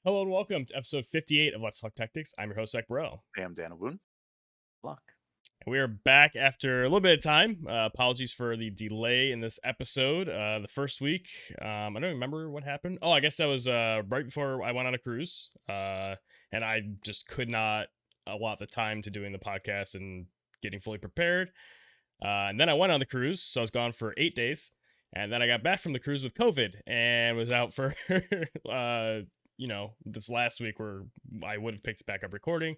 Hello and welcome to episode 58 of Let's Talk Tactics. I'm your host, Zach Burrell. Hey, I'm Dan Aboon. Luck. And we are back after a little bit of time. Apologies for the delay in this episode. The first week, I don't remember what happened. Oh, I guess that was right before I went on a cruise. And I just could not allot the time to doing the podcast and getting fully prepared. And then I went on the cruise, so I was gone for 8 days. And then I got back from the cruise with COVID and was out for, this last week where I would have picked back up recording.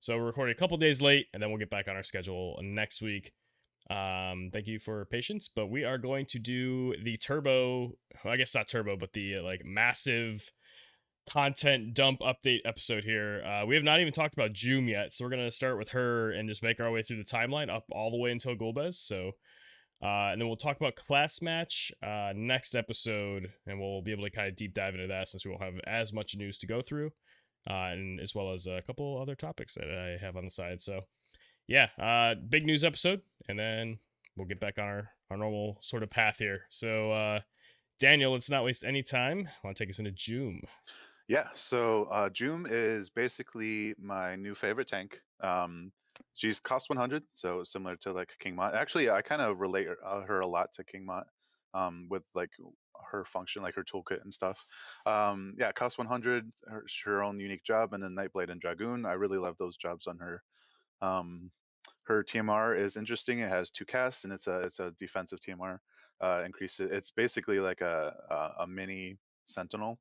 So we're recording a couple days late, and then we'll get back on our schedule next week. Thank you for patience, but we are going to do the turbo. Well, I guess not turbo, but the massive content dump update episode here. We have not even talked about Jeume yet, so we're gonna start with her and just make our way through the timeline up all the way until Golbez. So, and then we'll talk about class match next episode, and we'll be able to kind of deep dive into that since we won't have as much news to go through. And as well as a couple other topics that I have on the side. So, yeah, big news episode, and then we'll get back on our normal sort of path here. So, Daniel, let's not waste any time. Want to take us into Jeume? Yeah, so Jeume is basically my new favorite tank. She's cost 100, so similar to like King Mott. Actually, I kind of relate her a lot to King Mott, with like her function, like her toolkit and stuff. Yeah, cost 100, her own unique job, and then Nightblade and Dragoon. I really love those jobs on her. Um, Her TMR is interesting. It has two casts, and it's a defensive TMR. Increase it. It's basically like a mini Sentinel,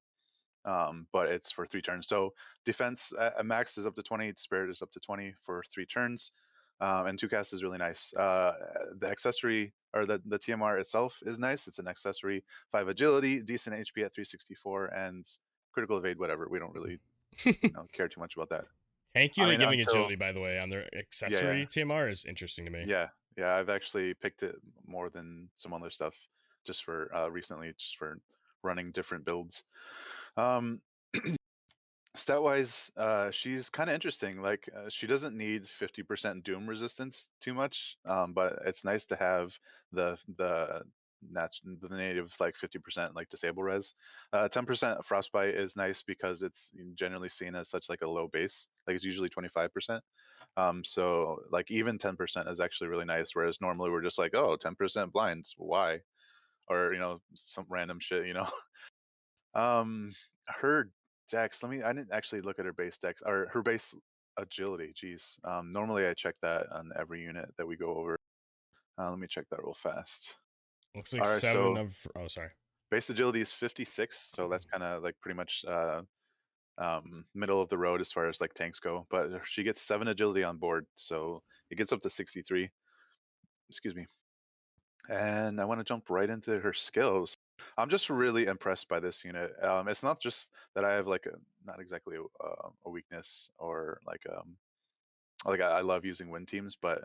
but it's for 3 turns. So defense a max is up to 20, spirit is up to 20 for 3 turns, and two casts is really nice. The accessory or the TMR itself is nice. It's an accessory, 5 agility, decent HP at 364, and critical evade. Whatever. We don't really care too much about that. Tank I unit mean, giving until agility, by the way, on their yeah, accessory TMR is interesting to me. yeah. I've actually picked it more than some other stuff just for recently, just for running different builds. Um, Stat wise, she's kind of interesting. Like, she doesn't need 50% Doom resistance too much, but it's nice to have the native like 50% like disable res. 10% frostbite is nice because it's generally seen as such like a low base. Like it's usually 25%. So like even 10% is actually really nice. Whereas normally we're just like, oh, 10% blinds, why? Or some random shit. Her dex. I didn't actually look at her base dex or her base agility. Jeez. Normally I check that on every unit that we go over. Let me check that real fast. Looks like All right, seven so of. Oh, sorry. base agility is 56, so that's kind of like pretty much middle of the road as far as like tanks go. But she gets 7 agility on board, so it gets up to 63. Excuse me. And I want to jump right into her skills. I'm just really impressed by this unit. It's not just that I have like not exactly a weakness or like I love using wind teams, but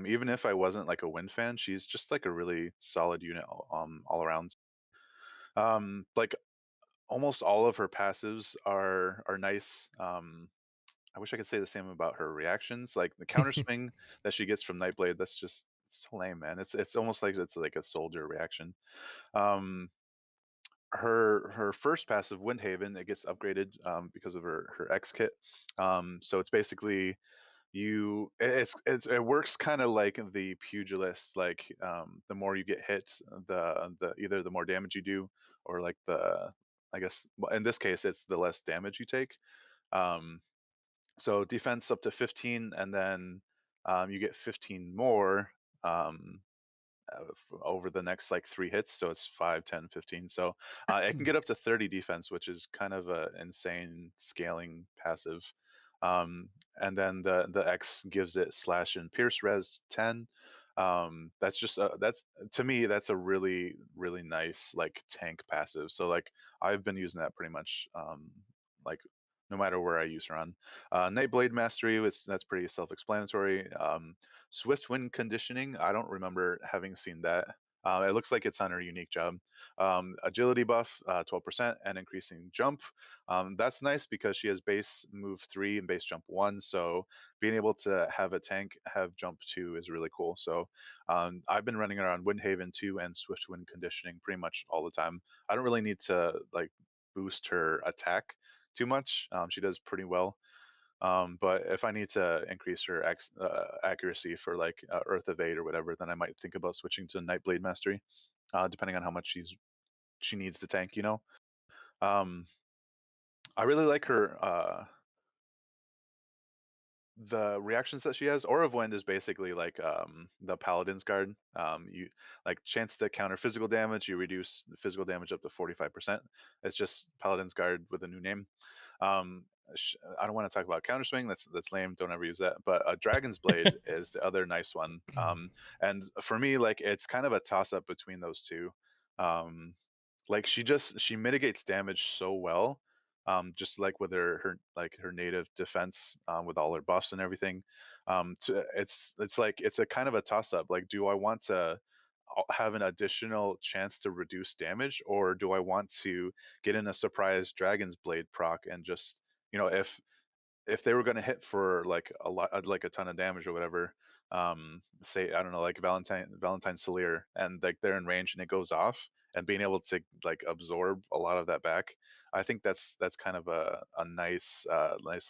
even if I wasn't like a wind fan, she's just like a really solid unit all around. Like almost all of her passives are nice. I wish I could say the same about her reactions. Like the counter swing that she gets from Nightblade, that's just so lame, man. It's almost like it's like a soldier reaction. Um, her first passive, Windhaven, it gets upgraded because of her X kit. So it's basically it works kind of like the pugilist. Like the more you get hit, the either the more damage you do, or like the I guess in this case it's the less damage you take. Um, so defense up to 15, and then you get 15 more. Um, Over the next like 3 hits, so it's 5, 10, 15. So it can get up to 30 defense, which is kind of a insane scaling passive. And then the X gives it slash and pierce res 10. That's just that's to me that's a really nice like tank passive. So like I've been using that pretty much like no matter where I use her on. Nightblade Mastery, that's pretty self-explanatory. Swift Wind Conditioning, I don't remember having seen that. It looks like it's on her unique job. Agility buff, 12%, and increasing jump. That's nice because she has base move 3 and base jump 1. So being able to have a tank have jump 2 is really cool. So I've been running around Windhaven 2 and Swift Wind Conditioning pretty much all the time. I don't really need to like boost her attack too much. She does pretty well. But if I need to increase her accuracy for like Earth Evade or whatever, then I might think about switching to Nightblade Mastery, depending on how much she needs to tank. Um, I really like her. The reactions that she has, Aura of Wind is basically like the Paladin's Guard. You like chance to counter physical damage. You reduce the physical damage up to 45%. It's just Paladin's Guard with a new name. Um, I don't want to talk about counterswing. That's lame. Don't ever use that. But Dragon's Blade is the other nice one. And for me, like it's kind of a toss up between those two. Um, like she mitigates damage so well. Just like with her native defense, with all her buffs and everything. It's like it's a kind of a toss up. Like, do I want to have an additional chance to reduce damage, or do I want to get in a surprise Dragon's Blade proc and just, if they were going to hit for like a lot, like a ton of damage or whatever, say I don't know, like Valentine Salier, and like they're in range and it goes off, and being able to like absorb a lot of that back, I think that's kind of a nice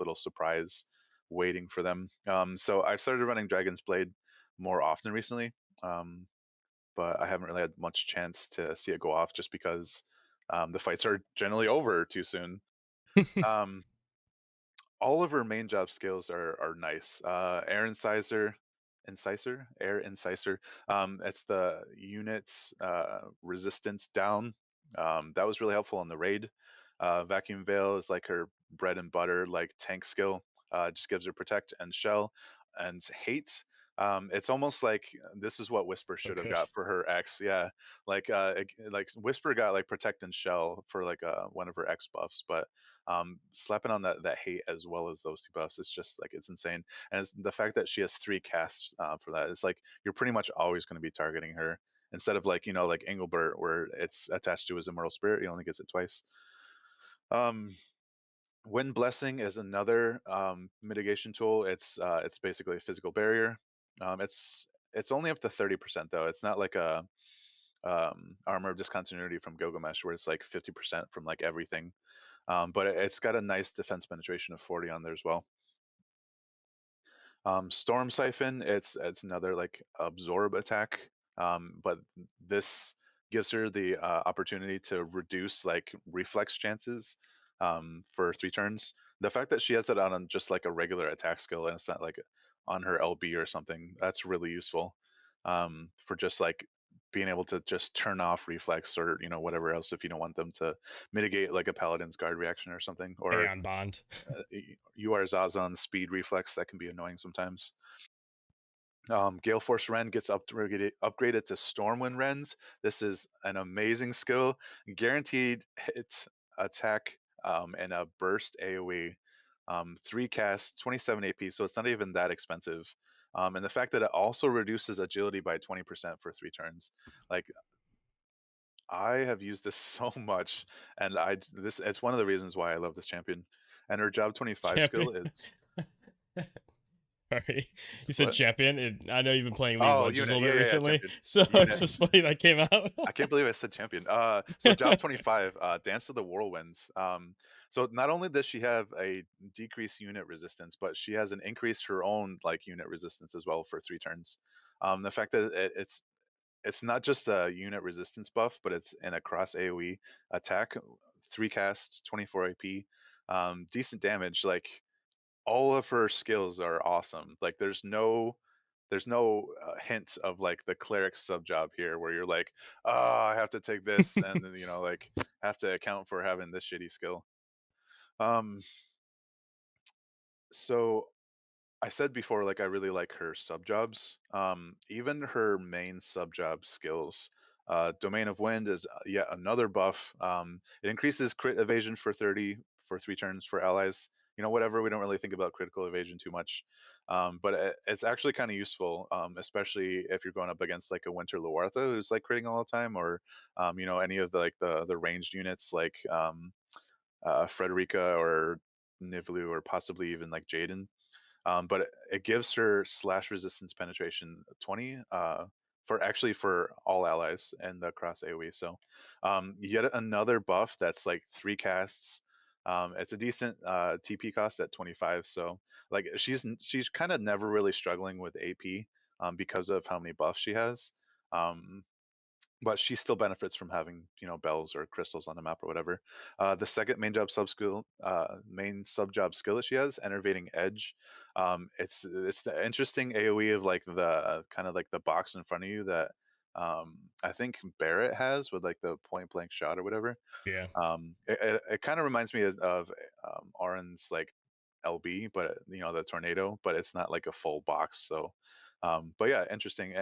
little surprise waiting for them. So I've started running Dragon's Blade more often recently, um, but I haven't really had much chance to see it go off just because the fights are generally over too soon. Um, all of her main job skills are nice. Air Incisor. It's the unit's resistance down. That was really helpful on the raid. Vacuum Veil is like her bread and butter, like tank skill. Just gives her protect and shell and hate. It's almost like this is what Whisper So should have good. got for her X. Yeah, like Whisper got like protect and shell for like one of her X buffs, but slapping on that hate as well as those two buffs, it's just like it's insane. And the fact that she has 3 casts for that, it's like you're pretty much always going to be targeting her, instead of like like Engelbert where it's attached to his immortal spirit, he only gets it twice. um Wind Blessing is another mitigation tool. It's basically a physical barrier. It's only up to 30% though. It's not like a armor of discontinuity from Gilgamesh where it's like 50% from like everything. But it's got a nice defense penetration of 40 on there as well. Storm Siphon, it's another like absorb attack, but this gives her the opportunity to reduce like reflex chances for 3 turns. The fact that she has that on just like a regular attack skill and it's not like on her LB or something, that's really useful for just like being able to just turn off reflex or whatever else if you don't want them to mitigate like a Paladin's Guard reaction or something, or Aeon Bond. you are Zazan speed reflex that can be annoying sometimes. Gale Force Ren gets upgraded to Stormwind Rens. This is an amazing skill, guaranteed hit attack and a burst AOE. 3 casts, 27 AP, so it's not even that expensive. And the fact that it also reduces agility by 20% for 3 turns, like I have used this so much, and it's one of the reasons why I love this champion. And her job 25 Champion. skill is Sorry, you said what? champion. I know you've been playing League of Oh, Legends a unit. little Yeah, bit yeah, yeah, recently, champion. so it's Unit. just funny that came out. I can't believe I said champion. So job 25, Dance of the Whirlwinds. So not only does she have a decreased unit resistance, but she has an increased her own like unit resistance as well for 3 turns. The fact that it's not just a unit resistance buff, but it's in a cross AOE attack, 3 casts, 24 AP, decent damage. Like all of her skills are awesome. Like there's no hint of like the cleric sub job here where you're like, oh, I have to take this and then like have to account for having this shitty skill. Um, so I said before, like I really like her sub jobs. Even her main sub job skills. Domain of Wind is yet another buff. It increases crit evasion for 30 for 3 turns for allies. Whatever. We don't really think about critical evasion too much, but it's actually kind of useful, especially if you're going up against like a Winter Loartha who's like critting all the time, or any of the like the ranged units like Frederica or Nivlu or possibly even like Jaden. But it gives her slash resistance penetration 20. for actually for all allies and the cross AoE. So yet another buff that's like 3 casts. It's a decent TP cost at 25. So like she's kind of never really struggling with AP because of how many buffs she has. Um, but she still benefits from having bells or crystals on the map or whatever. The second main sub job skill that she has, enervating edge. It's the interesting AOE of like the kind of like the box in front of you that I think Barrett has with like the point blank shot or whatever. Yeah. It kind of reminds me of Auron's like LB, but the tornado, but it's not like a full box. So, but yeah, interesting.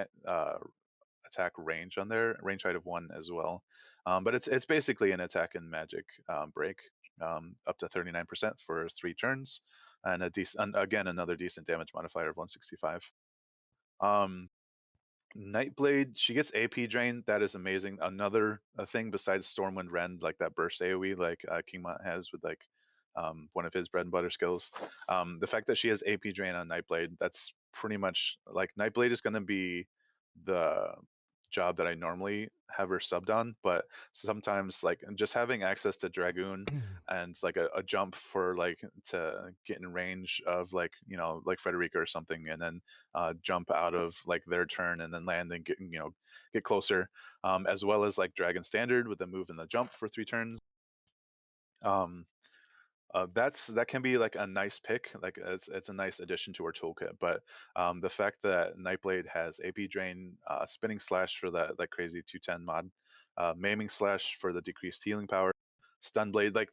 Attack range on there, range height of 1 as well. But it's basically an attack and magic break, up to 39% for 3 turns, and a decent, again, another decent damage modifier of 165. Um, Nightblade, she gets AP drain. That is amazing. Another thing besides Stormwind Rend, like that burst AoE, like Kingmont has with like one of his bread and butter skills. The fact that she has AP drain on Nightblade, that's pretty much like Nightblade is going to be the job that I normally have her subbed on, but sometimes like just having access to Dragoon and like a jump for like to get in range of like like Frederica or something, and then jump out of like their turn and then land and get closer, as well as like Dragon Standard with the move and the jump for 3 turns. Um, that can be like a nice pick, like it's a nice addition to our toolkit. But the fact that Nightblade has AP Drain, Spinning Slash for that crazy 210 mod, Maiming Slash for the decreased healing power, Stun Blade, like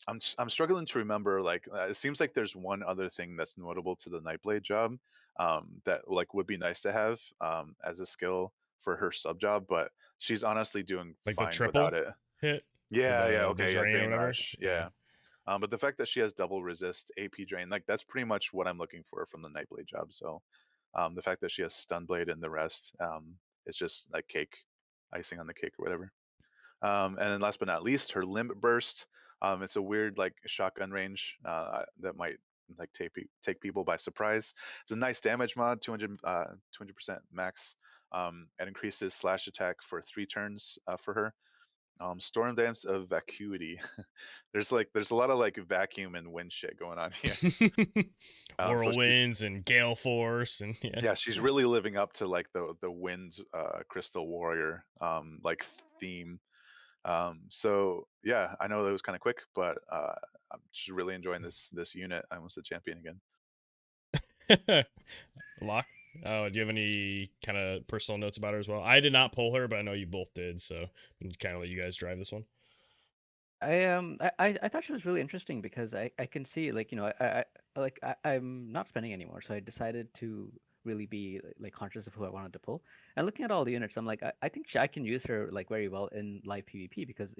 I'm struggling to remember. Like it seems like there's one other thing that's notable to the Nightblade job, that like would be nice to have as a skill for her sub job, but she's honestly doing Like the fine without triple it. hit or Yeah, yeah, the okay, yeah, drain or Drain whatever. Rush, Yeah. yeah. But the fact that she has double resist, AP drain, like that's pretty much what I'm looking for from the Nightblade job. So the fact that she has Stun Blade and the rest, it's just like cake, icing on the cake or whatever. And then last but not least, her Limb Burst. It's a weird like shotgun range that might like take people by surprise. It's a nice damage mod, 200% max. It increases slash attack for 3 turns for her. Storm Dance of Vacuity. there's a lot of like vacuum and wind shit going on here. So she's Whirlwinds and gale force and yeah. yeah, she's really living up to like the wind crystal warrior like theme. So yeah, I know that was kind of quick, but I'm just really enjoying this unit. I almost a champion again. Lock. Oh, do you have any kind of personal notes about her as well? I did not pull her, but I know you both did, so I'm kind of let you guys drive this one. I thought she was really interesting because I can see like I'm not spending anymore, so I decided to really be like conscious of who I wanted to pull. And looking at all the units, I'm like I think I can use her like very well in live PvP because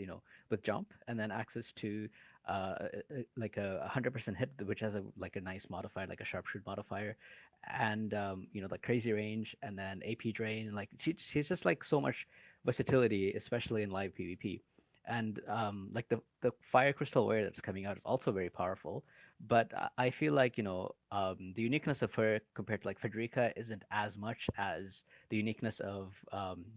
with jump and then access to like a 100% hit, which has a like a nice modifier like a sharpshoot modifier, and the crazy range and then AP drain, like she's just like so much versatility, especially in live PvP. And like the fire crystal ware that's coming out is also very powerful, but I feel like the uniqueness of her compared to like Frederica isn't as much as the uniqueness of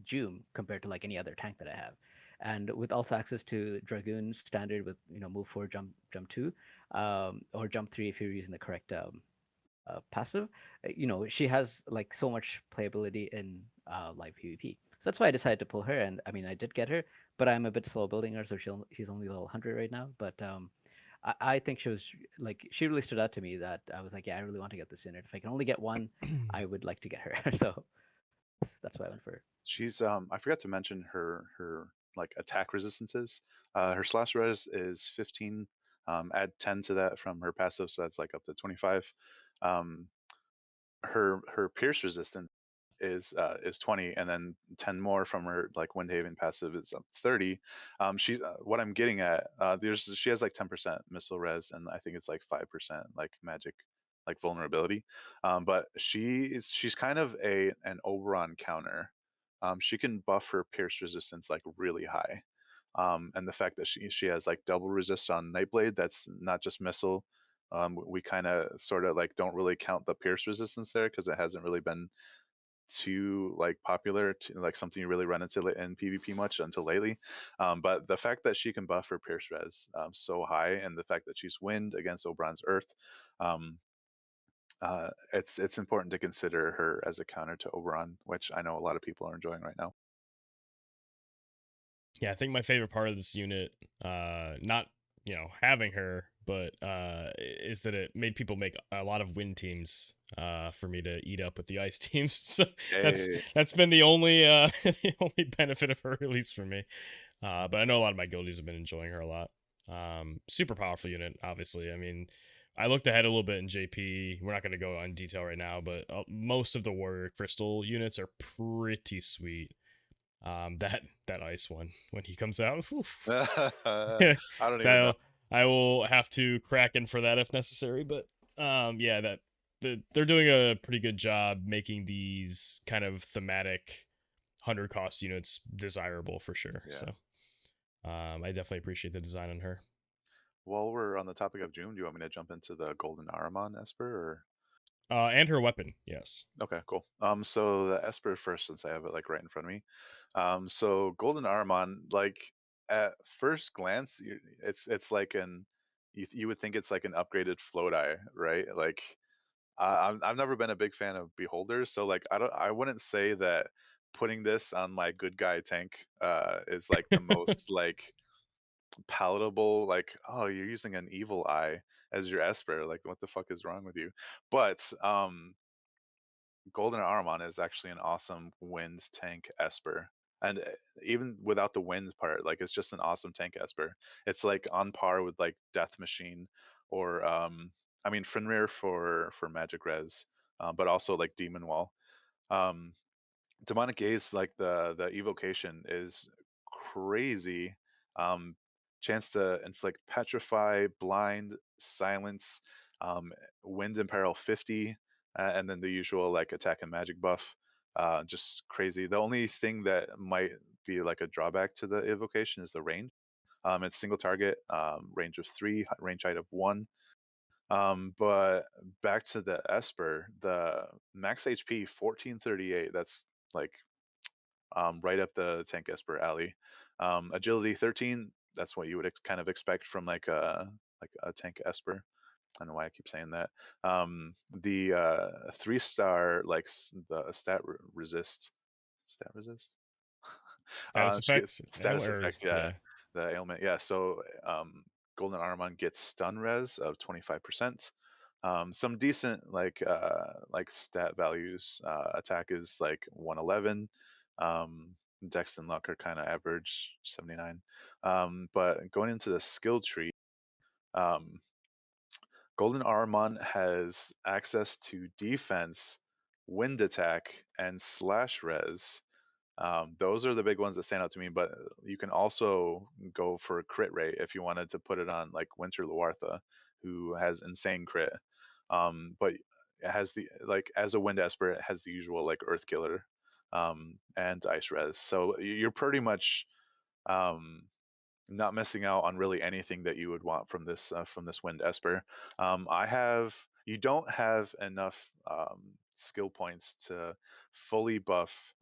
Jeume compared to like any other tank that I have. And with also access to Dragoon standard with move 4 jump 2, or jump 3 if you're using the correct passive, she has like so much playability in live PvP. So that's why I decided to pull her. And I mean, I did get her, but I'm a bit slow building her, so she's only level 100 right now. But I think she was like she really stood out to me that I was like, yeah, I really want to get this unit. If I can only get one, I would like to get her. So that's why I went for her. She's I forgot to mention her like attack resistances. Her slash res is 15. Add 10 to that from her passive, so that's like up to 25. Um, her pierce resistance is 20, and then 10 more from her like Windhaven passive is 30. She's what I'm getting at. She has like 10% missile res, and I think it's like 5% like magic like vulnerability. But she's kind of an Oberon counter. She can buff her pierce resistance like really high. And the fact that she has like double resist on Nightblade, that's not just missile. We kind of sort of like don't really count the pierce resistance there because it hasn't really been too like popular, to, like something you really run into in PvP much until lately. But the fact that she can buff her Pierce Res so high, and the fact that she's Wind against Oberon's Earth, um, it's important to consider her as a counter to Oberon, which I know a lot of people are enjoying right now. Yeah, I think my favorite part of this unit, not having her, but is that it made people make a lot of win teams for me to eat up with the ice teams. So that's Hey, that's been the only the only benefit of her release for me. But I know a lot of my guildies have been enjoying her a lot. Super powerful unit, obviously. I mean, I looked ahead a little bit in JP. We're not going to go on detail right now, but most of the warrior crystal units are pretty sweet. That ice one when he comes out, I don't even know. that I will have to crack in for that if necessary. But yeah, they're doing a pretty good job making these kind of thematic 100 cost units desirable for sure. Yeah. So I definitely appreciate the design on her. While we're on the topic of Jeume, do you want me to jump into the Golden Aramon Esper, or? And her weapon, yes. Okay, cool. So the Esper first, since I have it like right in front of me. So Golden Aramon, like at first glance, it's like you would think it's like an upgraded float eye, right? Like I've never been a big fan of beholders, so like I wouldn't say that putting this on my good guy tank is like the most like palatable. Like, oh, you're using an evil eye as your Esper. Like, what the fuck is wrong with you? But Golden Armon is actually an awesome wind tank Esper. And even without the wind part, like it's just an awesome tank Esper. It's like on par with like Death Machine, or I mean Fenrir for Magic Res, but also like Demon Wall. Um, Demonic Gaze, like the evocation is crazy. Um, Chance to inflict petrify, blind, silence, um, wind imperil 50, and then the usual like attack and magic buff. Just crazy. The only thing that might be like a drawback to the evocation is the range. It's single target, range of 3, range height of 1. But back to the Esper, the max HP 1438. That's like right up the tank Esper alley. Agility 13. That's what you would kind of expect from like a tank Esper. I don't know why I keep saying that. The 3-star like the stat resist. Status She gets effects, status or effect. Yeah, yeah. the ailment. Yeah. So Golden Armon gets stun res of 25%. Some decent like stat values. Attack is like 111. Um, Dex and luck are kind of average, 79. But going into the skill tree, um, Golden Armon has access to defense, wind attack, and slash res. Those are the big ones that stand out to me, but you can also go for a crit rate if you wanted to put it on like Winter Luartha, who has insane crit. But it has the like as a Wind Esper, it has the usual like Earth Killer, and Ice Res. So you're pretty much um, not missing out on really anything that you would want from this Wind Esper. I have You don't have enough skill points to fully buff,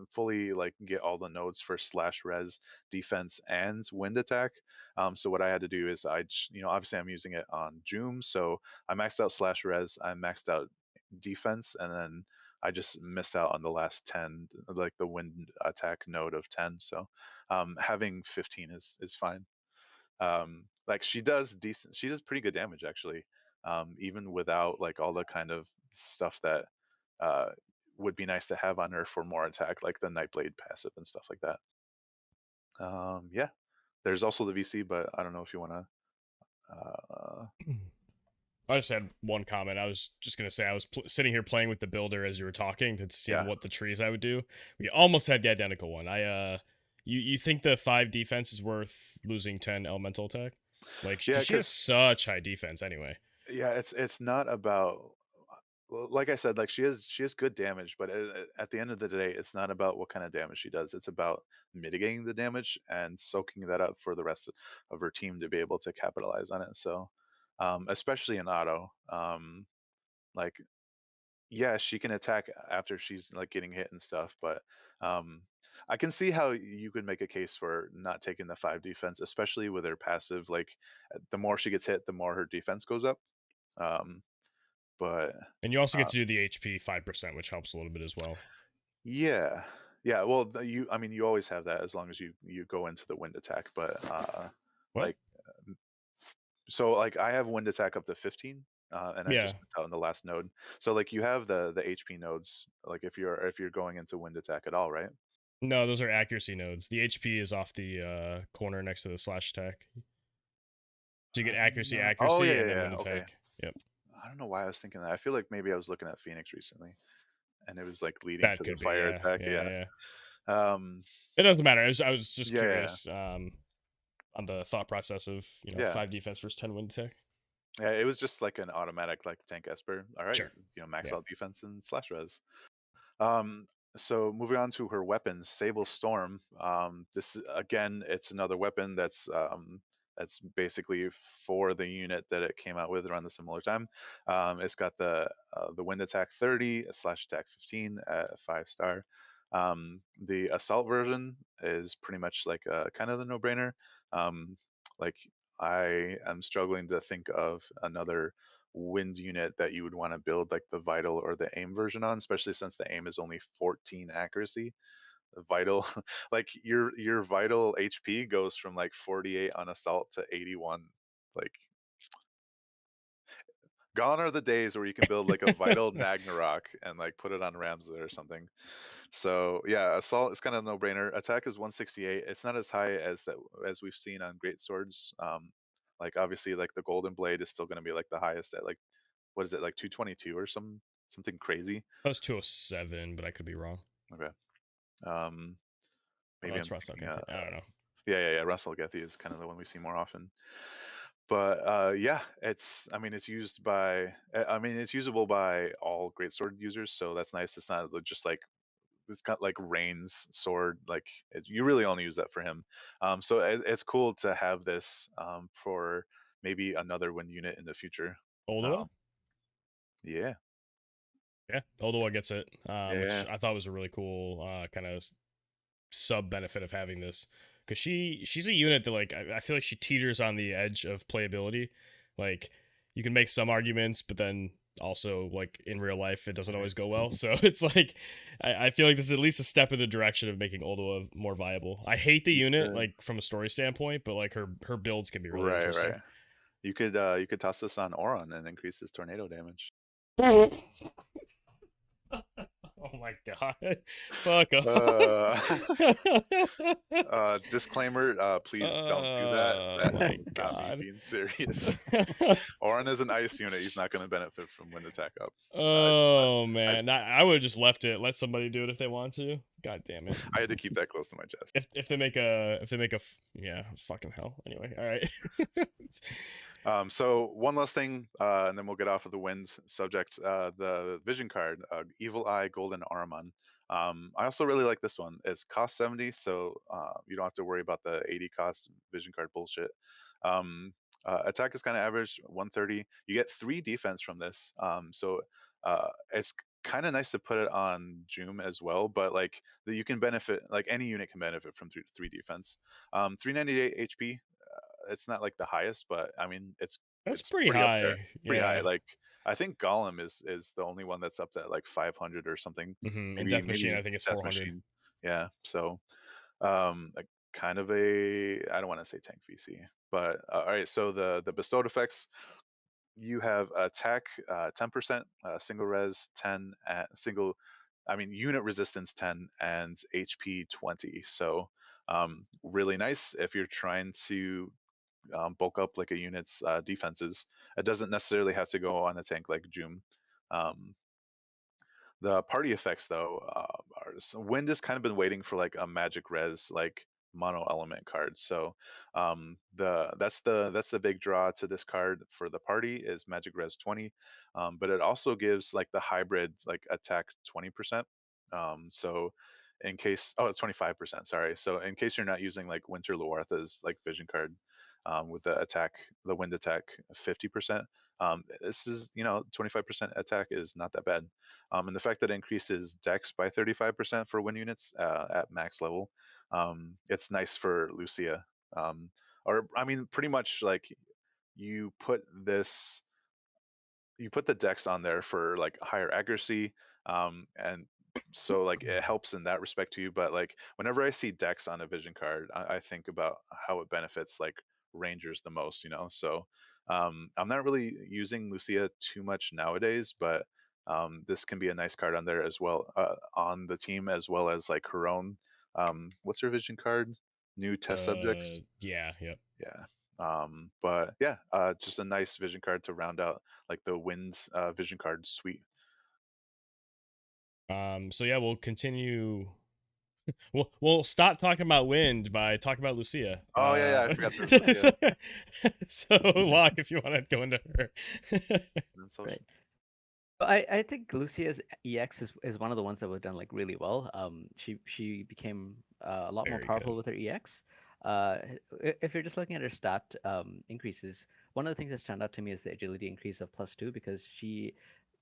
fully like get all the nodes for slash res, defense, and wind attack. So what I had to do is obviously I'm using it on Jeume, so I maxed out slash res, I maxed out defense, and then I just missed out on the last 10, like the wind attack node of 10. So having 15 is fine. Like she does pretty good damage actually, even without like all the kind of stuff that uh, would be nice to have on her for more attack, like the Nightblade passive and stuff like that. Yeah, there's also the VC, but I don't know if you want to. I just had one comment. I was just gonna say I was sitting here playing with the builder as you were talking to see Yeah, what the trees I would do. We almost had the identical one. You think the 5 defense is worth losing 10 elemental attack? Like, yeah, because she has because such high defense anyway. yeah, it's not about like I said, like she has good damage, but at the end of the day, it's not about what kind of damage she does. It's about mitigating the damage and soaking that up for the rest of her team to be able to capitalize on it. So, especially in auto, like Yeah, she can attack after she's like getting hit and stuff, but um I can see how you could make a case for not taking the 5 defense, especially with her passive. Like the more she gets hit, the more her defense goes up. Um but And you also get uh to do the HP 5%, which helps a little bit as well. yeah. Yeah, well you I mean you always have that as long as you go into the wind attack, but What? like so like I have wind attack up to 15, and I Yeah. just put out in the last node. So like you have the HP nodes, like if you're going into wind attack at all, right? No, those are accuracy nodes. The HP is off the corner next to the slash attack. So you get accuracy, Oh yeah, accuracy, yeah, and then yeah. wind Okay. attack. Yep. I don't know why I was thinking that. I feel like maybe I was looking at Phoenix recently, and it was like leading That to the could be, fire yeah. attack. Yeah, Yeah. yeah. Um. It doesn't matter. I was just Yeah, yeah, curious on the thought process of, yeah. 5 defense versus 10 wind attack. Yeah, it was just like an automatic like tank esper. All right, Sure. max Yeah. out defense and slash res. Um, so moving on to her weapons, Sable Storm. This again, it's another weapon that's basically for the unit that it came out with around the similar time. It's got the wind attack 30, a slash attack 15 at 5-star. The assault version is pretty much like kind of the no-brainer. Like I am struggling to think of another wind unit that you would want to build like the vital or the aim version on, especially since the aim is only 14 accuracy. The vital like your vital HP goes from like 48 on assault to 81. Like gone are the days where you can build like a vital Ragnarok and like put it on Ramslet or something. So yeah, assault is kind of a no-brainer. Attack is 168. It's not as high as that as we've seen on great swords. Like obviously like the golden blade is still going to be like the highest at like what is it like 222 or something crazy. That was 207, but I could be wrong. Okay. Um, Oh, maybe that's I'm Russell thinking. Gethy. I don't know. Yeah. Russell Gethy is kind of the one we see more often. But yeah, it's. I mean, it's used by. I mean, it's usable by all great sword users, so that's nice. It's not just like it's got like Rain's sword. Like you really only use that for him. So it's cool to have this for maybe another wind unit in the future. Oldua? Um, yeah. Yeah, Oldua gets it, Yeah. which I thought was a really cool kind of sub benefit of having this, because she's a unit that, like, I feel like she teeters on the edge of playability. Like, you can make some arguments, but then also, like, in real life it doesn't always go well. So it's like I feel like this is at least a step in the direction of making Oldua more viable. I hate the You unit, could, like, from a story standpoint, but like her builds can be really right, interesting. right. You could toss this on Oron and increase his tornado damage. Oh my god. Fuck Uh, off. disclaimer, please don't do that. Oh That my was not me god. being serious. Oron is an ice unit. He's not going to benefit from wind attack up. Oh I, man. I would have just left it. Let somebody do it if they want to. God damn it. I had to keep that close to my chest. If they make a yeah, fucking hell. Anyway, all right. So one last thing, and then we'll get off of the wind subject. The vision card, Evil Eye Golden Armon. I also really like this one. It's cost 70, so you don't have to worry about the 80 cost vision card bullshit. Attack is kind of average, 130. You get 3 defense from this. So it's kind of nice to put it on Jeume as well, but like you can benefit, like any unit can benefit from 3 defense. 398 HP. It's not like the highest, but I mean That's it's pretty pretty up there, high. pretty high. Yeah. Like I think Golem is the only one that's up to like 500 or something. And Death Machine Maybe I think it's Death 400. Machine. Yeah. So like kind of I don't want to say tank VC, but all right. So the bestowed effects. You have attack 10%, single res 10, single, I mean unit resistance 10, and HP 20. So really nice if you're trying to bulk up like a unit's defenses. It doesn't necessarily have to go on a tank like Jeume. Um, the party effects though, so Wind has kind of been waiting for like a magic res like mono element card. So that's the big draw to this card for the party is magic res 20, but it also gives like the hybrid like attack 20%. So in case 25%, sorry. So in case you're not using like Winter Loartha's like vision card, with the wind attack 50%. This is 25% attack is not that bad, and the fact that it increases Dex by 35% for wind units at max level, it's nice for Lucia. Or I mean, pretty much like you put this you put the dex on there for like higher accuracy, and so like it helps in that respect too. But like whenever I see dex on a vision card, I think about how it benefits like rangers the most, so I'm not really using Lucia too much nowadays, but this can be a nice card on there as well, on the team, as well as like her own, what's her vision card, new test subjects. Yeah, yep. Yeah. But yeah, just a nice vision card to round out like the wins vision card suite. So yeah, we'll continue. We'll stop talking about wind by talking about Lucia. Oh yeah, I forgot there was Lucia. So Locke, if you want to go into her. And so Right. I think Lucia's EX is one of the ones that was done like really well. She became a lot more Very powerful good. with her EX. If you're just looking at her stat increases, one of the things that stand out to me is the agility increase of +2, because she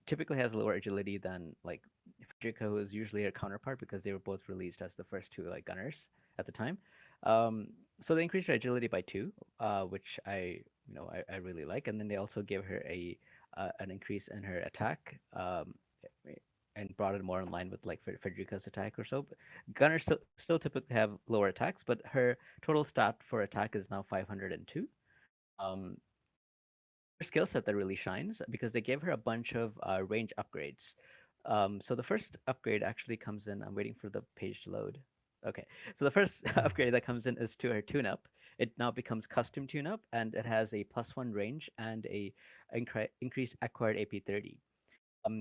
typically has lower agility than like Frederica, who is usually her counterpart, because they were both released as the first two like gunners at the time. So they increased her agility by 2, which I really like, and then they also gave her an increase in her attack, and brought it more in line with like Frederica's attack or so. But gunners still typically have lower attacks, but her total stat for attack is now 502. Um, her skill set that really shines because they gave her a bunch of range upgrades. So the first upgrade actually comes in. I'm waiting for the page to load. Okay, so the first upgrade that comes in is to her tune-up. It now becomes custom tune-up, and it has a +1 range and a increased acquired AP 30.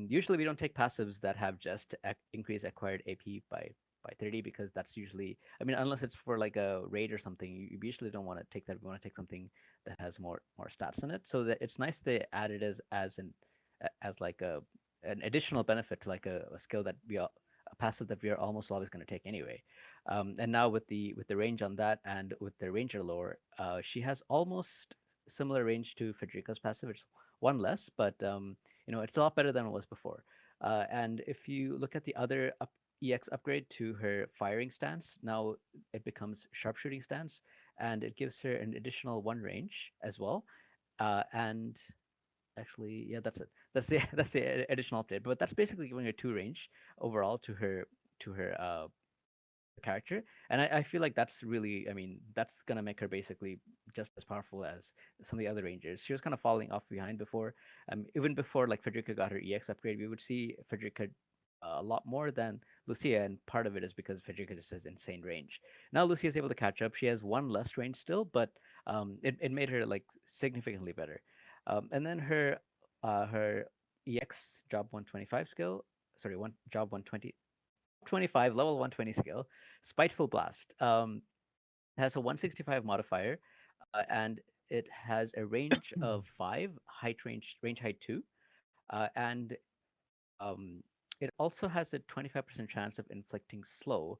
Usually we don't take passives that have just increased acquired AP by 30, because that's usually, I mean, unless it's for like a raid or something, you usually don't want to take that. We want to take something that has more stats in it. So that it's nice they add it as like an additional benefit to like a skill that a passive that we are almost always going to take anyway. And now with the range on that, and with the ranger lore, she has almost similar range to Frederica's passive. It's one less, but it's a lot better than it was before. And if you look at the other EX upgrade to her firing stance, now it becomes sharpshooting stance, and it gives her an additional 1 range as well. And actually, yeah, that's it. That's the additional update. But that's basically giving her 2 range overall to her character. And I feel like that's really, I mean, that's gonna make her basically just as powerful as some of the other rangers. She was kind of falling off behind before. Even before like Frederica got her EX upgrade, we would see Frederica a lot more than Lucia, and part of it is because Frederica just has insane range. Now Lucia is able to catch up. She has 1 less range still, but it made her like significantly better. And then her EX job 125 skill, sorry, one job 120 25 level 120 skill, Spiteful Blast. Has a 165 modifier, and it has a range of 5, range height 2, and um, it also has a 25% chance of inflicting slow,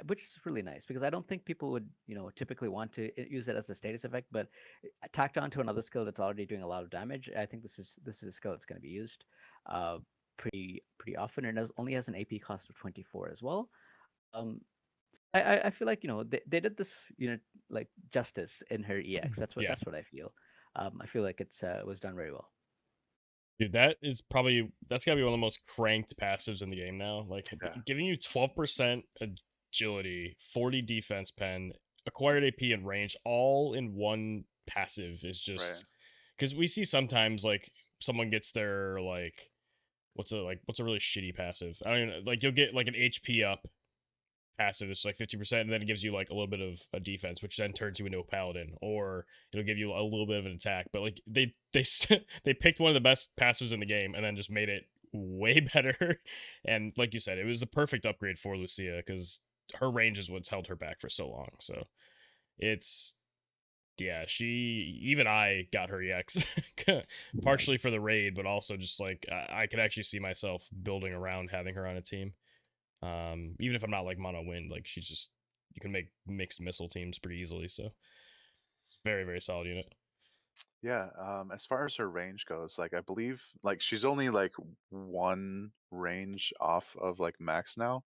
which is really nice, because I don't think people would typically want to use it as a status effect, but tacked onto another skill that's already doing a lot of damage, I think this is a skill that's going to be used uh, pretty often, and it only has an AP cost of 24 as well. Um, I feel like they did this like justice in her EX. Yeah. That's what I feel. I feel like it was done very well. Dude, that's gotta be one of the most cranked passives in the game now. Like yeah, giving you 12% agility, 40 defense pen, acquired AP and range, all in one passive is right. just because we see sometimes like someone gets their like what's a really shitty passive. I mean, like you'll get like an HP up passive that's like 50%, and then it gives you like a little bit of a defense, which then turns you into a paladin, or it'll give you a little bit of an attack. But like they picked one of the best passives in the game and then just made it way better. And like you said, it was a perfect upgrade for Lucia because her range is what's held her back for so long. So it's yeah, even I got her EX partially for the raid, but also just like I could actually see myself building around having her on a team. Even if I'm not like mono wind, like she's just, you can make mixed missile teams pretty easily. So Very, very solid unit. Yeah, as far as her range goes, like I believe like she's only like one range off of like max now.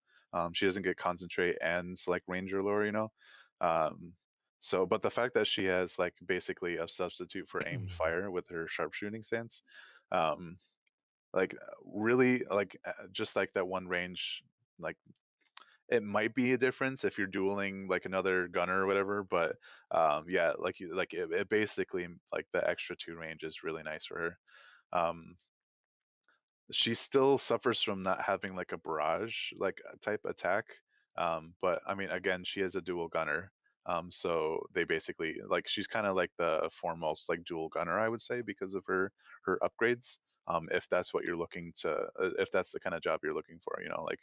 She doesn't get concentrate and like ranger lore, you know. Um, so but the fact that she has like basically a substitute for aimed fire with her sharpshooting stance, um, like really like just like that one range, like it might be a difference if you're dueling like another gunner or whatever, but yeah, like you like it basically like the extra 2 range is really nice for her. um she still suffers from not having like a barrage like type attack, but I mean again she is a dual gunner, so they basically like she's kind of like the foremost like dual gunner I would say because of her upgrades. If that's what you're looking to if that's the kind of job you're looking for, you know, like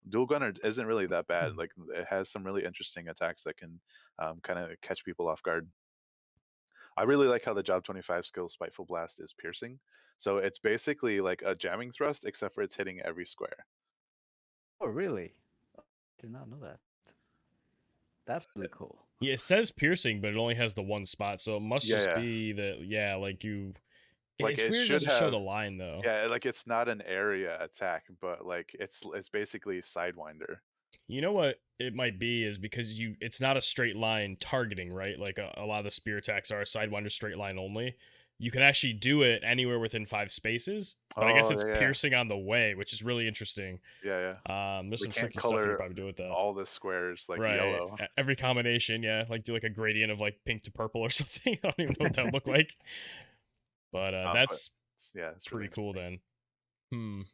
dual gunner isn't really that bad. Like it has some really interesting attacks that can kind of catch people off guard. I really like how the Job 25 skill Spiteful Blast is piercing. So it's basically like a jamming thrust, except for it's hitting every square. Oh, really? Did not know that. That's really cool. Yeah, it says piercing, but it only has the one spot, so it must Yeah, just yeah. be that. Yeah, like you. Like It's it weird it should doesn't show have, the line though. yeah, like it's not an area attack, but like it's basically Sidewinder. You know what it might be is because it's not a straight line targeting, right? Like a lot of the spear attacks are a sidewinder straight line only. You can actually do it anywhere within 5 spaces, but I guess Oh it's yeah, yeah, piercing on the way, which is really interesting. yeah, yeah. There's We some can't tricky stuff you could color probably do with that. all the squares like Right. yellow. Every combination, yeah. Like do like a gradient of like pink to purple or something. I don't even know what that would look like. But But that's yeah, it's really pretty cool interesting. then.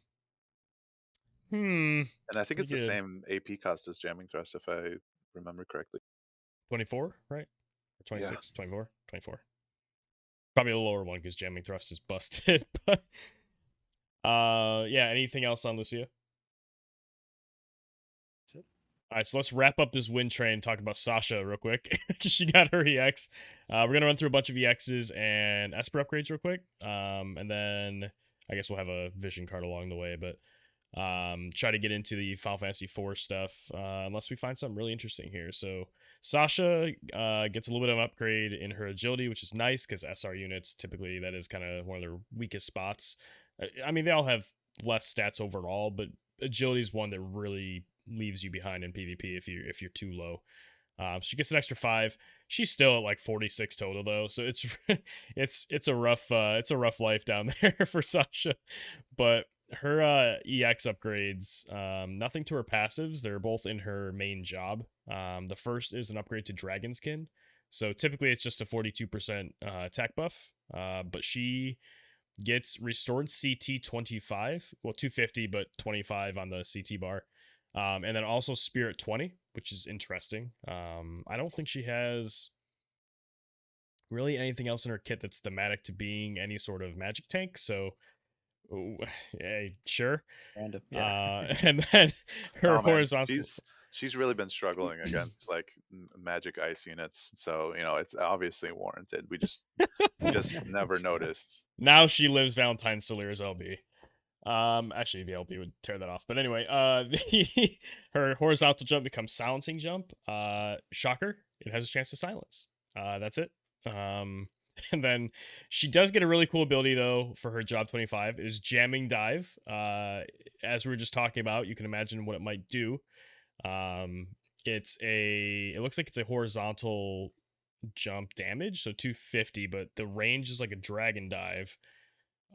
Hmm. Hmm. And I think Pretty it's the good. same AP cost as jamming thrust if I remember correctly. 24, right? Or Yeah. 26, 24, 24. Probably a lower one because jamming thrust is busted. But yeah, anything else on Lucia? That's it. All right, so let's wrap up this win train and talk about Sasha real quick. She got her EX. We're gonna run through a bunch of EXs and Esper upgrades real quick. And then I guess we'll have a vision card along the way, but try to get into the Final Fantasy IV stuff unless we find something really interesting here. So Sasha gets a little bit of an upgrade in her agility, which is nice because SR units typically that is kind of one of their weakest spots. I mean, they all have less stats overall, but agility is one that really leaves you behind in PvP if you're too low. She gets an extra 5. She's still at like 46 total though, so it's it's a rough life down there for Sasha. But her EX upgrades, nothing to her passives. They're both in her main job. The first is an upgrade to Dragon Skin. So typically it's just a 42% attack buff. But she gets restored CT 25, well 250, but 25 on the CT bar. And then also Spirit 20, which is interesting. I don't think she has really anything else in her kit that's thematic to being any sort of magic tank. So, yeah, sure. Random. Yeah. And then her Oh man, horizontal. she's really been struggling against like magic ice units, so you know it's obviously warranted. We just never noticed. Now she lives Valentine Solier's LB. Actually, the LB would tear that off. But anyway, her horizontal jump becomes silencing jump. Shocker, it has a chance to silence. That's it. And then she does get a really cool ability though for her job 25. It is jamming dive. As we were just talking about, you can imagine what it might do. It looks like it's a horizontal jump damage, so 250, but the range is like a dragon dive.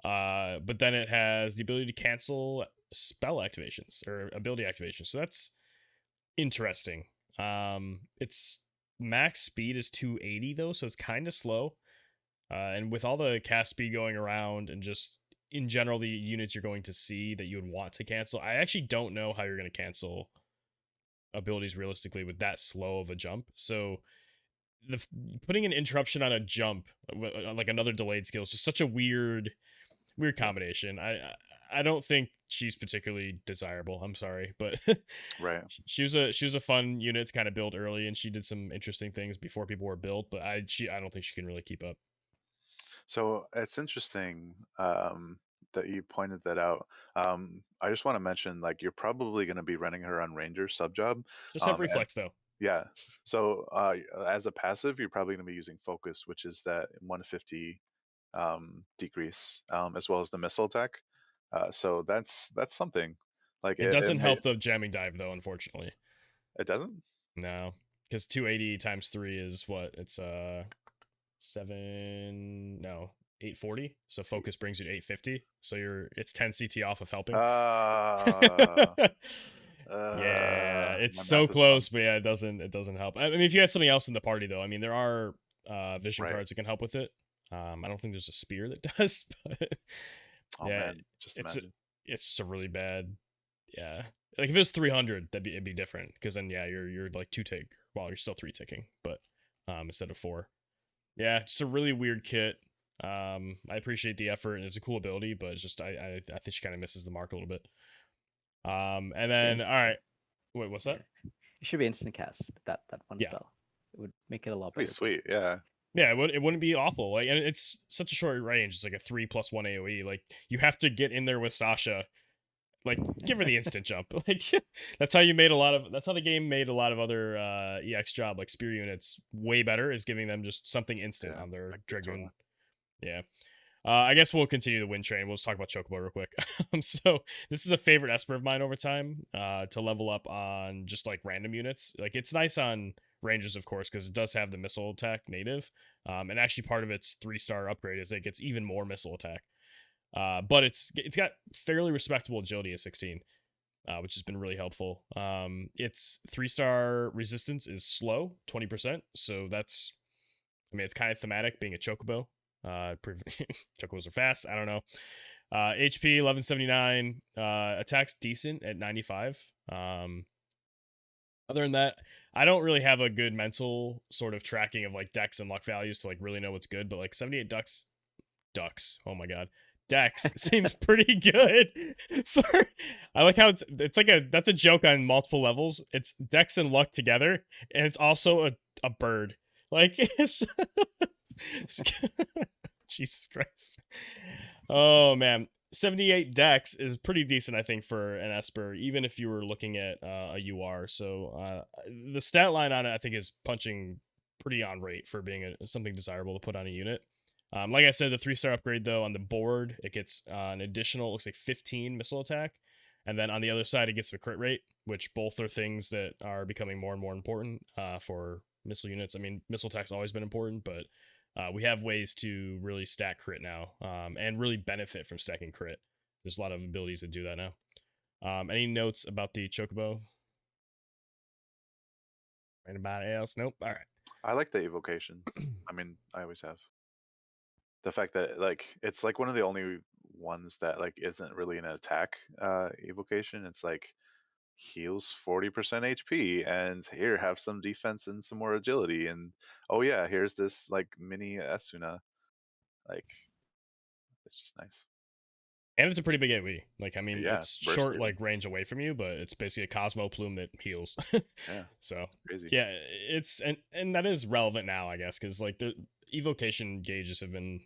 But then it has the ability to cancel spell activations or ability activations. So that's interesting. Its max speed is 280 though, so it's kind of slow. And with all the cast speed going around and just in general the units you're going to see that you would want to cancel, I actually don't know how you're going to cancel abilities realistically with that slow of a jump. So putting an interruption on a jump, like another delayed skill, is just such a weird combination. I don't think she's particularly desirable. I'm sorry, but Right. she was a fun unit to kind of build early, and she did some interesting things before people were built. But I don't think she can really keep up. So it's interesting that you pointed that out. I just want to mention, like, you're probably going to be running her on Ranger sub job. Just have And reflex though. Yeah. So as a passive, you're probably going to be using focus, which is that 150 decrease, as well as the missile attack. So that's something. Like It it doesn't may help the jamming dive though, unfortunately. it doesn't. No, because 280 times 3 is what? It's 7 no 840. So focus brings you to 850. So it's 10 CT off of helping. Uh, Yeah, it's my so math is wrong. close, but yeah, it doesn't help. I mean, if you had something else in the party though, I mean, there are vision Right. cards that can help with it. I don't think there's a spear that does, but Oh yeah, man, just it's imagine. it's just a really bad. Yeah, like if it was 300, it'd be different because then yeah, you're like 2 tick. Well, you're still 3 ticking, but instead of 4. Yeah, just a really weird kit. I appreciate the effort and it's a cool ability, but it's just I think she kind of misses the mark a little bit. And Be then all instant right, cast. wait, what's Yeah, that? it should be instant cast. That one Yeah, spell. It would make it a lot Pretty better too. sweet. Yeah. yeah, it wouldn't be awful. Like, and it's such a short range. It's like a 3+1 AOE. Like you have to get in there with Sasha. Like give her the instant jump. Like that's how that's how the game made a lot of other EX job like spear units way better, is giving them just something instant Yeah. on their Like Dragoon. Daytona. Yeah. I guess we'll continue the win train. We'll just talk about Chocobo real quick. So this is a favorite Esper of mine over time. To level up on just like random units. Like it's nice on rangers, of course, because it does have the missile attack native. And actually part of its 3-star upgrade is it gets even more missile attack. But it's got fairly respectable agility at 16. Which has been really helpful. Its 3-star resistance is slow, 20%. So that's, I mean, it's kind of thematic being a chocobo. Chocobos are fast. I don't know. HP 1179. Attacks decent at 95. Other than that, I don't really have a good mental sort of tracking of like dex and luck values to like really know what's good. But like 78 ducks. Oh my god. Dex seems pretty good for. I like how it's like that's a joke on multiple levels. It's Dex and luck together, and it's also a bird. Like it's Jesus Christ. Oh man, 78 Dex is pretty decent, I think, for an Esper, even if you were looking at a UR. So the stat line on it, I think, is punching pretty on rate for being something desirable to put on a unit. Like I said, the 3-star upgrade though on the board, it gets an additional, looks like 15 missile attack, and then on the other side it gets a crit rate, which both are things that are becoming more and more important for missile units. I mean, missile attack's always been important, but we have ways to really stack crit now, and really benefit from stacking crit. There's a lot of abilities that do that now. Any notes about the Chocobo? Anybody else? Nope. All right. I like the evocation. I mean, I always have. The fact that like it's like one of the only ones that like isn't really an attack evocation. It's like heals 40% HP and here have some defense and some more agility and oh yeah, here's this like mini Asuna. Like it's just nice. And it's a pretty big AoE. Like, I mean, Yeah, it's burst short, too. like, range away from you, but it's basically a Cosmo Plume that heals. Yeah, So, crazy. yeah, it's, and that is relevant now, I guess, because, like, the evocation gauges have been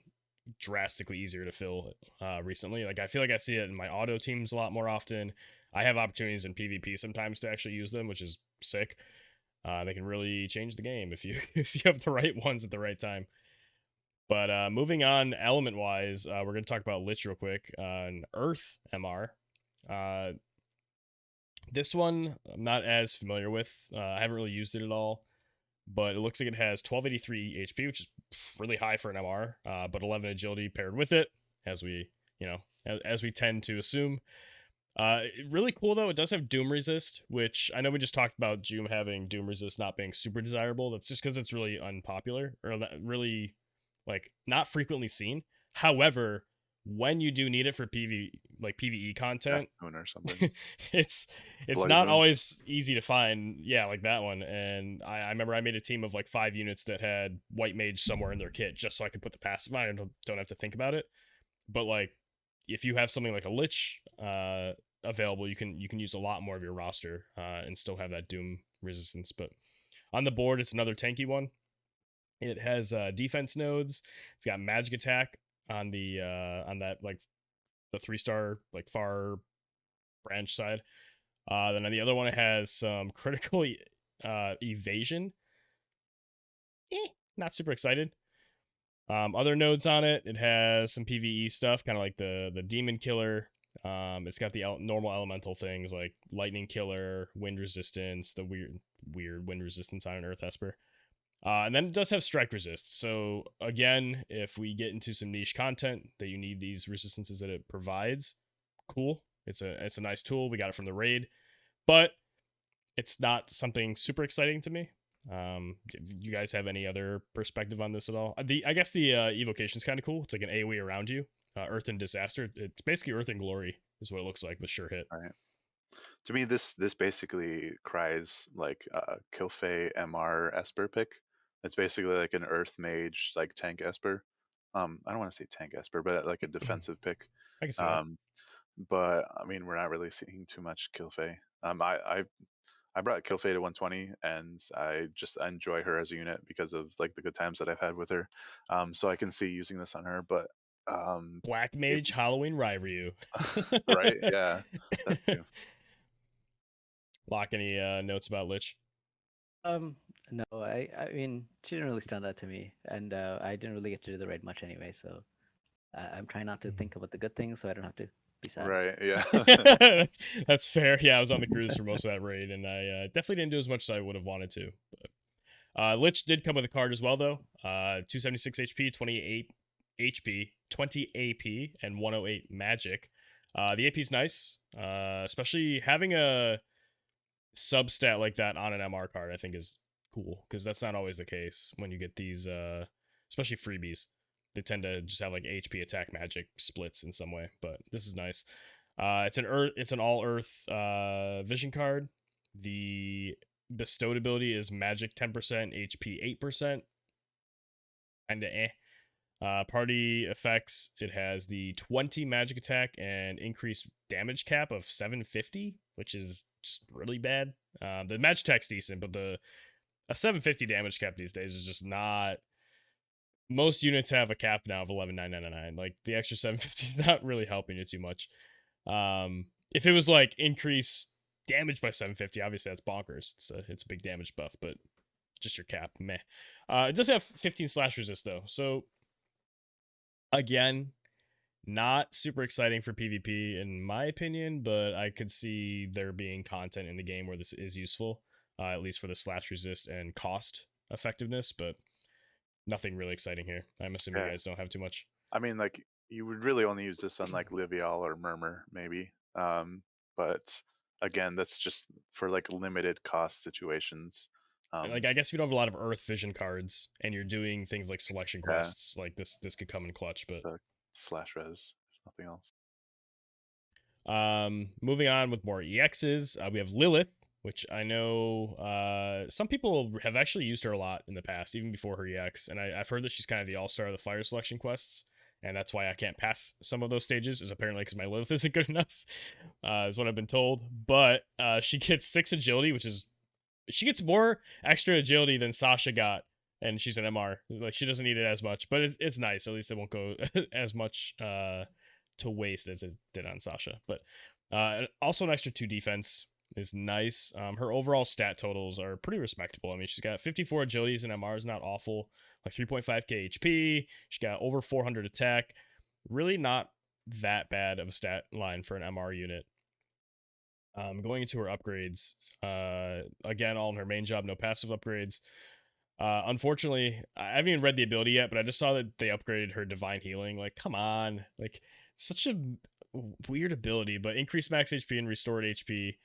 drastically easier to fill recently. Like, I feel like I see it in my auto teams a lot more often. I have opportunities in PvP sometimes to actually use them, which is sick. They can really change the game if you if you have the right ones at the right time. But moving on, element wise, we're going to talk about Lich real quick. An Earth MR. Uh, this one I'm not as familiar with. I haven't really used it at all, but it looks like it has 1283 HP, which is really high for an MR, but 11 agility paired with it, as we, as we tend to assume. Really cool though. It does have Doom Resist, which I know we just talked about Jeume having Doom Resist not being super desirable. That's just because it's really unpopular, or really like not frequently seen. However, when you do need it for PvE Death content, Moon or something. it's Bloody not Moon. always easy to find. Yeah, like that one. And I remember I made a team of like 5 units that had White Mage somewhere in their kit just so I could put the passive on and don't have to think about it. But like if you have something like a Lich available, you can use a lot more of your roster and still have that Doom resistance. But on the board, it's another tanky one. It has defense nodes. It's got magic attack on the on that like the 3-star like far branch side. Then on the other one, it has some critical evasion. Not super excited. Other nodes on it, it has some PvE stuff, kind of like the demon killer. It's got the normal elemental things like lightning killer, wind resistance, the weird wind resistance on an earth esper. And then it does have strike resist. So again, if we get into some niche content that you need these resistances that it provides, cool. It's a nice tool. We got it from the raid, but it's not something super exciting to me. You guys have any other perspective on this at all? I guess the evocation's kind of cool. It's like an AoE around you. Earth and disaster. It's basically Earth and glory is what it looks like with sure hit. All right. To me, this basically cries like Kilfei MR Esper pick. It's basically like an Earth Mage like tank Esper. I don't want to say tank Esper, but like a defensive pick. I can see that. But I mean, we're not really seeing too much Kilfei. I brought Kilfei to 120, and I just enjoy her as a unit because of like the good times that I've had with her. So I can see using this on her, but Black Mage Halloween Ryu. right? Yeah, that too. Lock, any notes about Lich? No, I mean, she didn't really stand out to me, and I didn't really get to do the raid much anyway, so I'm trying not to think about the good things, so I don't have to be sad. Right? Yeah. that's fair. Yeah, I was on the cruise for most of that raid, and I definitely didn't do as much as I would have wanted to. But Lich did come with a card as well, though. 276 HP, 28 HP, 20 AP, and 108 magic. The AP's nice, especially having a substat like that on an MR card, I think is cool, because that's not always the case when you get these, especially freebies. They tend to just have like HP, attack, magic splits in some way, but this is nice. It's an all earth vision card. The bestowed ability is magic 10%, HP 8%. Kinda party effects, it has the 20 magic attack and increased damage cap of 750, which is just really bad. The magic attack's decent, but a 750 damage cap these days is just not. Most units have a cap now of 11,999. Like the extra 750 is not really helping you too much. If it was like increase damage by 750, obviously that's bonkers. It's a big damage buff, but just your cap, meh. It does have 15 slash resist though, so again, not super exciting for PvP in my opinion, but I could see there being content in the game where this is useful, at least for the slash resist and cost effectiveness, but nothing really exciting here. I'm assuming you guys don't have too much. I mean, like, you would really only use this on like Livial or Murmur, maybe. But again, that's just for like limited cost situations. Like, I guess if you don't have a lot of Earth Vision cards and you're doing things like selection quests, like this could come in clutch. But slash res, there's nothing else. Moving on with more EXs, we have Lillith, which I know some people have actually used her a lot in the past, even before her EX. And I've heard that she's kind of the all-star of the fire selection quests, and that's why I can't pass some of those stages, is apparently because my Lillith isn't good enough, is what I've been told. But she gets 6 agility, she gets more extra agility than Sasha got, and she's an MR. Like, she doesn't need it as much, but it's nice. At least it won't go as much to waste as it did on Sasha. But also an extra 2 defense is nice. Her overall stat totals are pretty respectable. I mean, she's got 54 agilities and MR is not awful. Like 3.5k HP. She's got over 400 attack. Really not that bad of a stat line for an MR unit. Going into her upgrades, again, all in her main job, no passive upgrades. Unfortunately, I haven't even read the ability yet, but I just saw that they upgraded her divine healing. Like, come on, like, such a weird ability, but increased max HP and restored HP.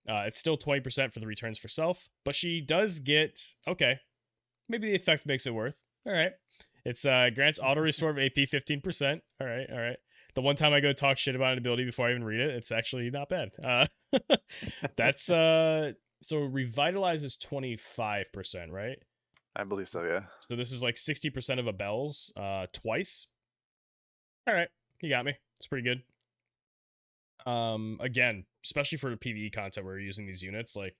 It's still 20% for the returns for self, but she does get, okay, maybe the effect makes it worth. All right. It's grants auto restore of AP 15%. All right. The one time I go talk shit about an ability before I even read it, it's actually not bad. That's so revitalize is 25%, right? I believe so, yeah. So this is like 60% of a bells twice. All right, you got me. It's pretty good. Again, especially for the PvE content where you're using these units, like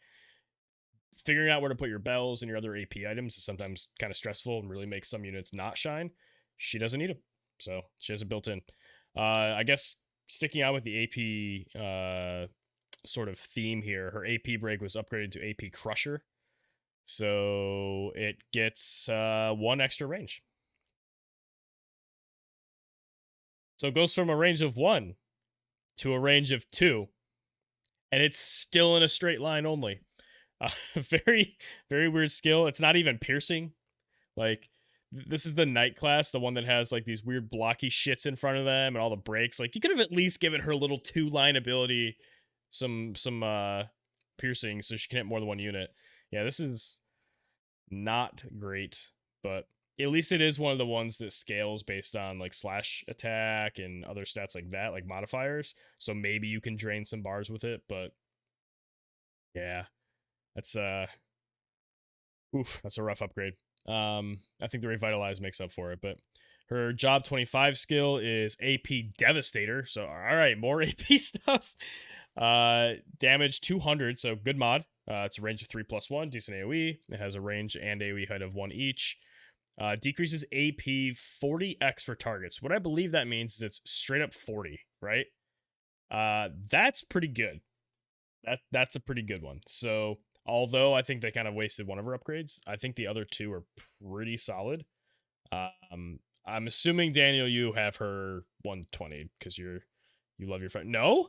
figuring out where to put your bells and your other AP items is sometimes kind of stressful and really makes some units not shine. She doesn't need them, so she has it built in. I guess sticking out with the AP sort of theme here, her AP break was upgraded to AP Crusher. So it gets 1 extra range. So it goes from a range of 1 to a range of 2, and it's still in a straight line only. Very, very weird skill. It's not even piercing. Like, this is the Knight class, the one that has like these weird blocky shits in front of them and all the breaks. Like, you could have at least given her little 2-line ability some piercing so she can hit more than 1 unit. Yeah, this is not great, but at least it is one of the ones that scales based on like slash attack and other stats like that, like modifiers. So maybe you can drain some bars with it, but yeah, that's that's a rough upgrade. I think the Revitalize makes up for it, but her job 25 skill is AP Devastator. So all right, more AP stuff. Damage 200, so good mod. It's a range of 3+1, decent AoE. It has a range and AoE height of 1 each. Decreases AP 40x for targets. What I believe that means is it's straight up 40, right? That's pretty good. That's a pretty good one. So although I think they kind of wasted one of her upgrades, I think the other 2 are pretty solid. I'm assuming, Daniel, you have her 120 because you love your friend. No,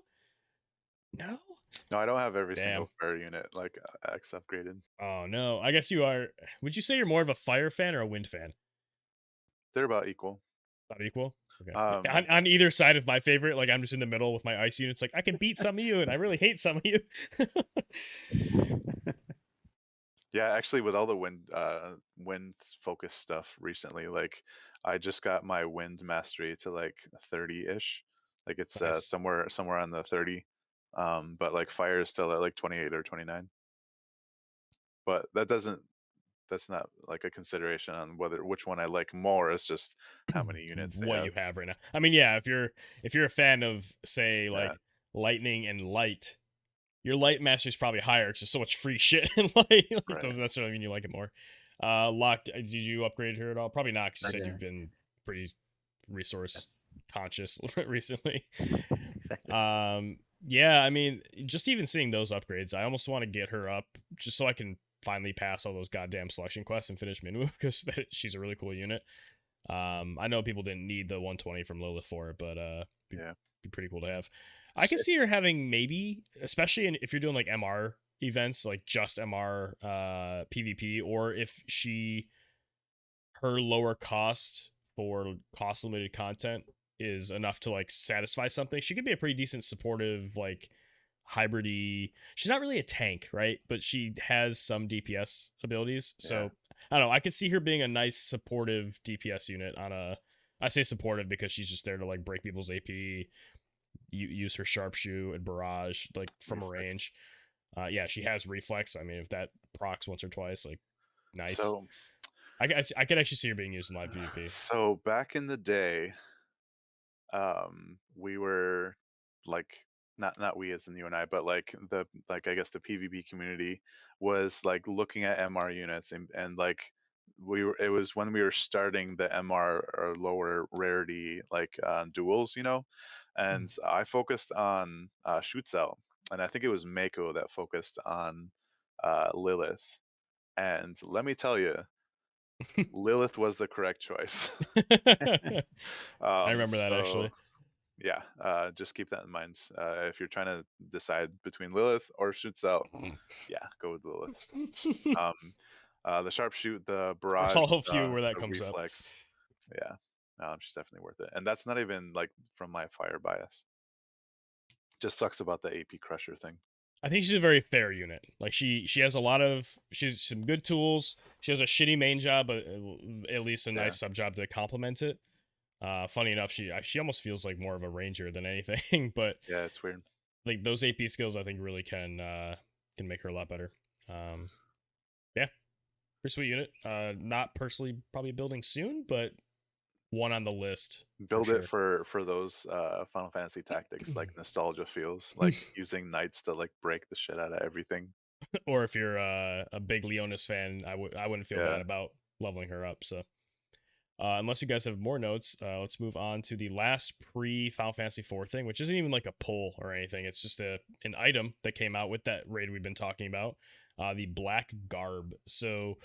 No, I don't have every Damn. single fire unit like X upgraded. Oh no, I guess you are. Would you say you're more of a fire fan or a wind fan? They're about equal. About equal. Okay. On either side of my favorite, like I'm just in the middle with my ice units. Like I can beat some of you, and I really hate some of you. Yeah, actually, with all the wind focused stuff recently, like I just got my wind mastery to like 30-ish. Like it's Nice. somewhere on the 30. But like fire is still at like 28 or 29. But that's not like a consideration on which one I like more. It's just how many units they What have. you have right now. I mean, yeah, if you're a fan of say Yeah, like lightning and light, your light mastery is probably higher because there's so much free shit in light. It right. doesn't necessarily mean you like it more. Locked. Did you upgrade her at all? Probably not, because you Not said yet. you've been pretty resource conscious recently. Exactly. Yeah, I mean, just even seeing those upgrades, I almost want to get her up just so I can finally pass all those goddamn selection quests and finish Minwoo, because she's a really cool unit. I know people didn't need the 120 from Lillith for it, but Yeah, be pretty cool to have. I can see her having maybe, especially if you're doing like MR events, like just MR PvP, or if her lower cost for cost limited content is enough to like satisfy something. She could be a pretty decent supportive, like hybridy. She's not really a tank, right? But she has some DPS abilities. So yeah. I don't know. I could see her being a nice supportive DPS unit on a. I say supportive because she's just there to like break people's AP, use her sharpshoot and barrage like from a Reflex. range. Yeah, she has reflex. I mean, if that procs once or twice, like nice. So I could actually see her being used in live PvP. So back in the day, we were like not we as in you and I, but like I guess the PvP community was like looking at MR units and like it was when we were starting the MR or lower rarity like duels, and I focused on shoot cell, and I think it was Mako that focused on Lilith, and let me tell you, Lilith was the correct choice. I remember that So actually. yeah, just keep that in mind. If you're trying to decide between Lilith or shoot cell, yeah, go with Lilith. The sharpshoot, the For barrage, all of you where that the comes up. reflex, yeah, she's definitely worth it. And that's not even like from my fire bias. Just sucks about the AP crusher thing. I think she's a very fair unit. Like she has she's some good tools. She has a shitty main job, but at least a nice sub job to complement it. Funny enough, she almost feels like more of a ranger than anything, but Yeah, it's weird. like those AP skills, I think really can make her a lot better. Yeah, pretty sweet unit. Not personally probably building soon, but one on the list. Build for it sure. for those Final Fantasy tactics, like nostalgia feels, like using knights to like break the shit out of everything. Or if you're a big Leonis fan, I wouldn't feel Yeah. bad about leveling her up. So Unless you guys have more notes, let's move on to the last pre-Final Fantasy IV thing, which isn't even like a pull or anything. It's just an item that came out with that raid we've been talking about, the Black Garb. So,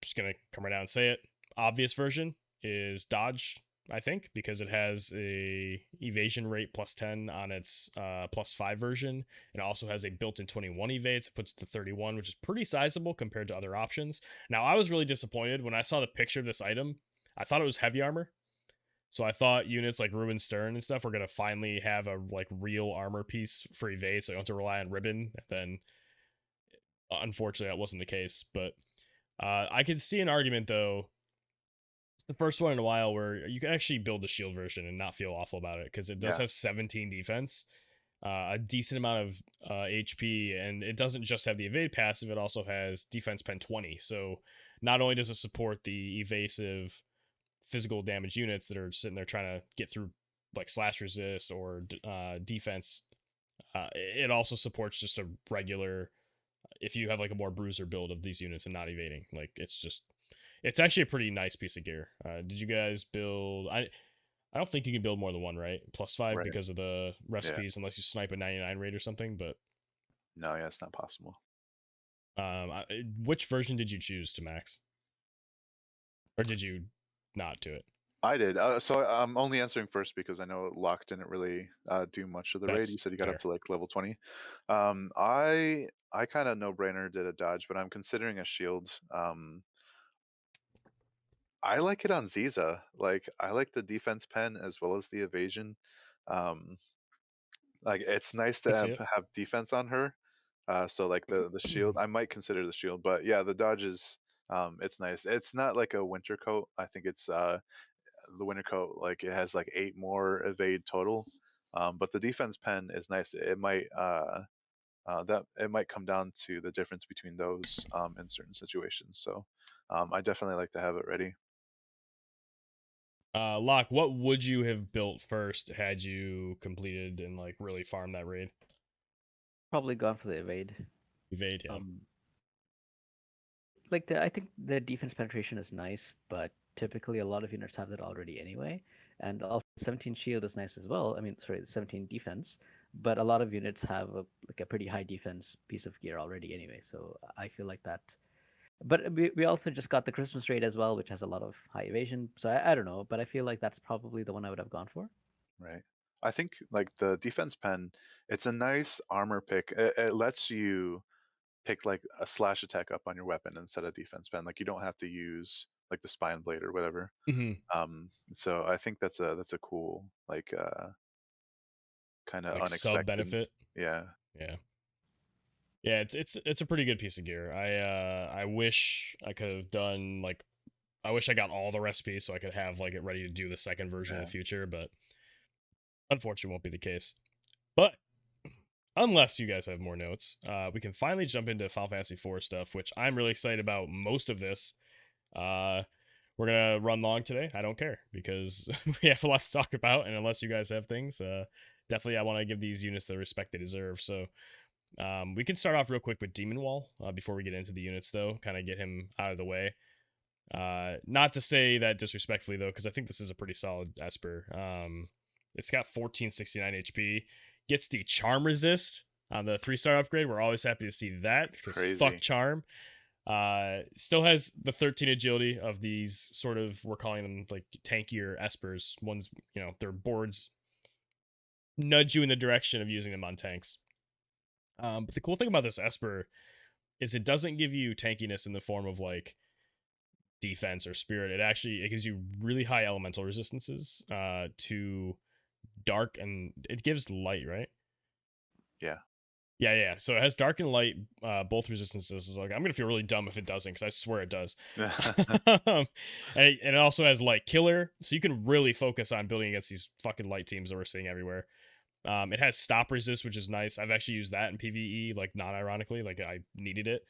just gonna come right down and say it. Obvious version is dodge, I think, because it has a evasion rate +10 on its +5 version. It also has a built-in 21 evade, so it puts it to 31, which is pretty sizable compared to other options. Now, I was really disappointed when I saw the picture of this item. I thought it was heavy armor. So I thought units like Ruin Stern and stuff were gonna finally have a like real armor piece for evade, so you don't have to rely on ribbon. And then, unfortunately, that wasn't the case. But I could see an argument though. It's the first one in a while where you can actually build the shield version and not feel awful about it because it does Yeah. have 17 defense, a decent amount of HP, and it doesn't just have the evade passive. It also has defense pen 20. So not only does it support the evasive physical damage units that are sitting there trying to get through like slash resist or defense, it also supports just a regular, if you have like a more bruiser build of these units and not evading. Like it's actually a pretty nice piece of gear. Did you guys build? I don't think you can build more than one, right? +5 Right. because of the Yeah. recipes, unless you snipe a 99 raid or something. But No, yeah, it's not possible. which version did you choose to max, or did you not do it? I did. So I'm only answering first because I know Locke didn't really do much of the raid. That's You said you got fair. up to like level 20. I kind of no brainer did a dodge, but I'm considering a shield. I like it on Ziza. Like I like the defense pen as well as the evasion. Um, like it's nice to I see it. have defense on her. So like the shield, I might consider the shield, but yeah, the dodge is it's nice. It's not like a winter coat. I think it's the winter coat, like it has like 8 more evade total. But the defense pen is nice. It might that it might come down to the difference between those in certain situations. So I definitely like to have it ready. Locke, what would you have built first had you completed and like really farmed that raid? Probably gone for the evade. Evade, yeah. Like I think the defense penetration is nice, but typically a lot of units have that already anyway. And also 17 shield is nice as well. I mean, sorry, 17 defense, but a lot of units have like a pretty high defense piece of gear already anyway. So I feel like that. But we also just got the Christmas raid as well, which has a lot of high evasion. So I don't know, but I feel like that's probably the one I would have gone for. Right. I think like the defense pen, it's a nice armor pick. It lets you pick like a slash attack up on your weapon instead of defense pen. Like you don't have to use like the spine blade or whatever. So I think that's a cool like kind of Like sub unexpected. benefit. Yeah. Yeah. Yeah, it's a pretty good piece of gear. I wish I could have done like, I wish I got all the recipes so I could have like it ready to do the second version in Yeah. the future, but unfortunately won't be the case. But unless you guys have more notes, we can finally jump into Final Fantasy IV stuff, which I'm really excited about. Most of this, we're gonna run long today. I don't care because we have a lot to talk about, and unless you guys have things, definitely I want to give these units the respect they deserve. So we can start off real quick with Demon Wall before we get into the units, though. Kind of get him out of the way. Not to say that disrespectfully though, because I think this is a pretty solid Esper. It's got 1469 HP. Gets the Charm Resist on the 3-star upgrade. We're always happy to see that because fuck Charm. Still has the 13 agility of these sort of, we're calling them like tankier Espers. Ones, you know, their boards nudge you in the direction of using them on tanks. But the cool thing about this Esper is it doesn't give you tankiness in the form of like defense or spirit. It gives you really high elemental resistances to dark, and it gives light, right? Yeah. So it has dark and light, both resistances. Like I'm gonna feel really dumb if it doesn't, because I swear it does. And it also has light killer, so you can really focus on building against these fucking light teams that we're seeing everywhere. It has stop resist, which is nice. I've actually used that in PvE, like non-ironically, like I needed it.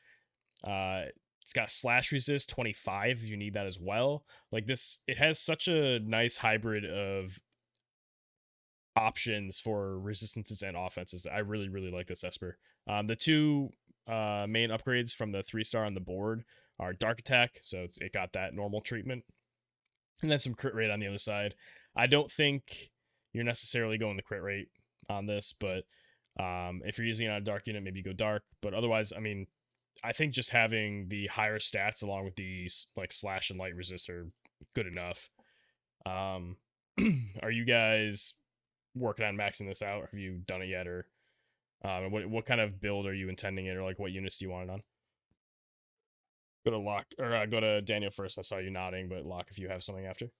It's got slash resist 25 if you need that as well. Like this, it has such a nice hybrid of options for resistances and offenses. I really, really like this Esper. The two main upgrades from the 3-star on the board are Dark Attack, so it got that normal treatment. and then some crit rate on the other side. I don't think you're necessarily going the crit rate on this, but if you're using it on a dark unit, maybe go dark. But otherwise, I mean, I think just having the higher stats along with these like slash and light resist are good enough. Are you guys working on maxing this out? Have you done it yet, or what kind of build are you intending it, or like what units do you want it on? Go to Locke, or go to Daniel first. I saw you nodding, but Locke, if you have something after.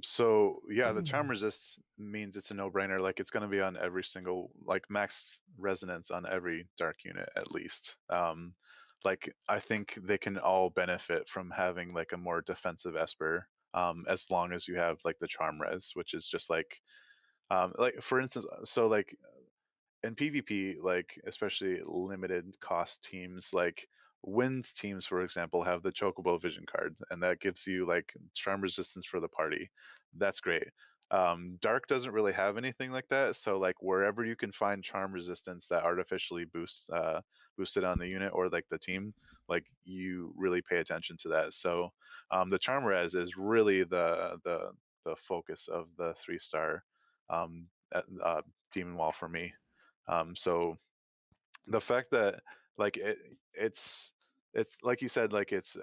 So yeah, the charm resist means it's a no-brainer. Like it's gonna be on every single, like max resonance on every dark unit at least. Like I think they can all benefit from having like a more defensive Esper. As long as you have like the charm res, which is just like for instance, so like in PvP, like especially limited cost teams, like Wins teams, for example, have the Chocobo Vision card, and that gives you like charm resistance for the party. That's great. Dark doesn't really have anything like that, so like wherever you can find charm resistance that artificially boosts it on the unit or like the team, like you really pay attention to that. So the charm res is really the focus of the 3-star um, demon wall for me. So the fact that like it's like you said, like it's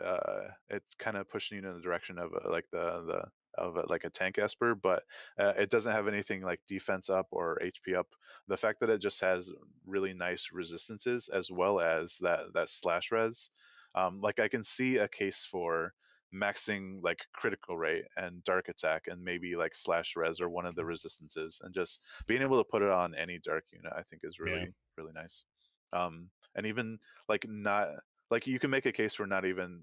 kind of pushing you in the direction of like the of like a tank Esper, but it doesn't have anything like defense up or HP up. The fact that it just has really nice resistances as well as that slash res, like I can see a case for maxing like critical rate and dark attack and maybe like slash res or one of the resistances, and just being able to put it on any dark unit I think is Yeah, really nice. And even like not like you can make a case for not even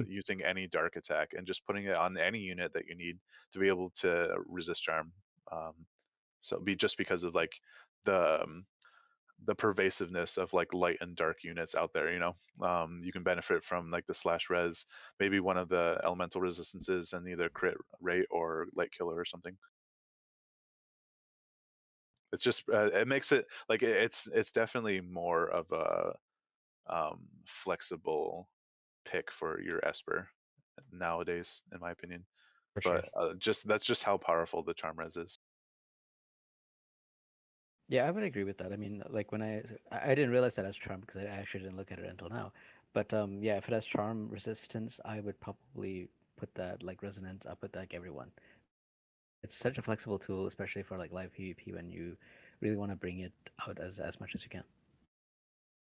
using any dark attack and just putting it on any unit that you need to be able to resist charm. um, so be just because of like the um, the pervasiveness of like light and dark units out there, you know. You can benefit from like the slash res, maybe one of the elemental resistances, and either crit rate or light killer or something. It's just it makes it like it's definitely more of a flexible pick for your Esper nowadays, in my opinion. for sure. But just that's just how powerful the charm res is. Yeah, I would agree with that. I mean, like when I didn't realize that as charm because I actually didn't look at it until now. But yeah, if it has charm resistance, I would probably put that like resonance up with like everyone. It's such a flexible tool, especially for like live PvP when you really want to bring it out as much as you can.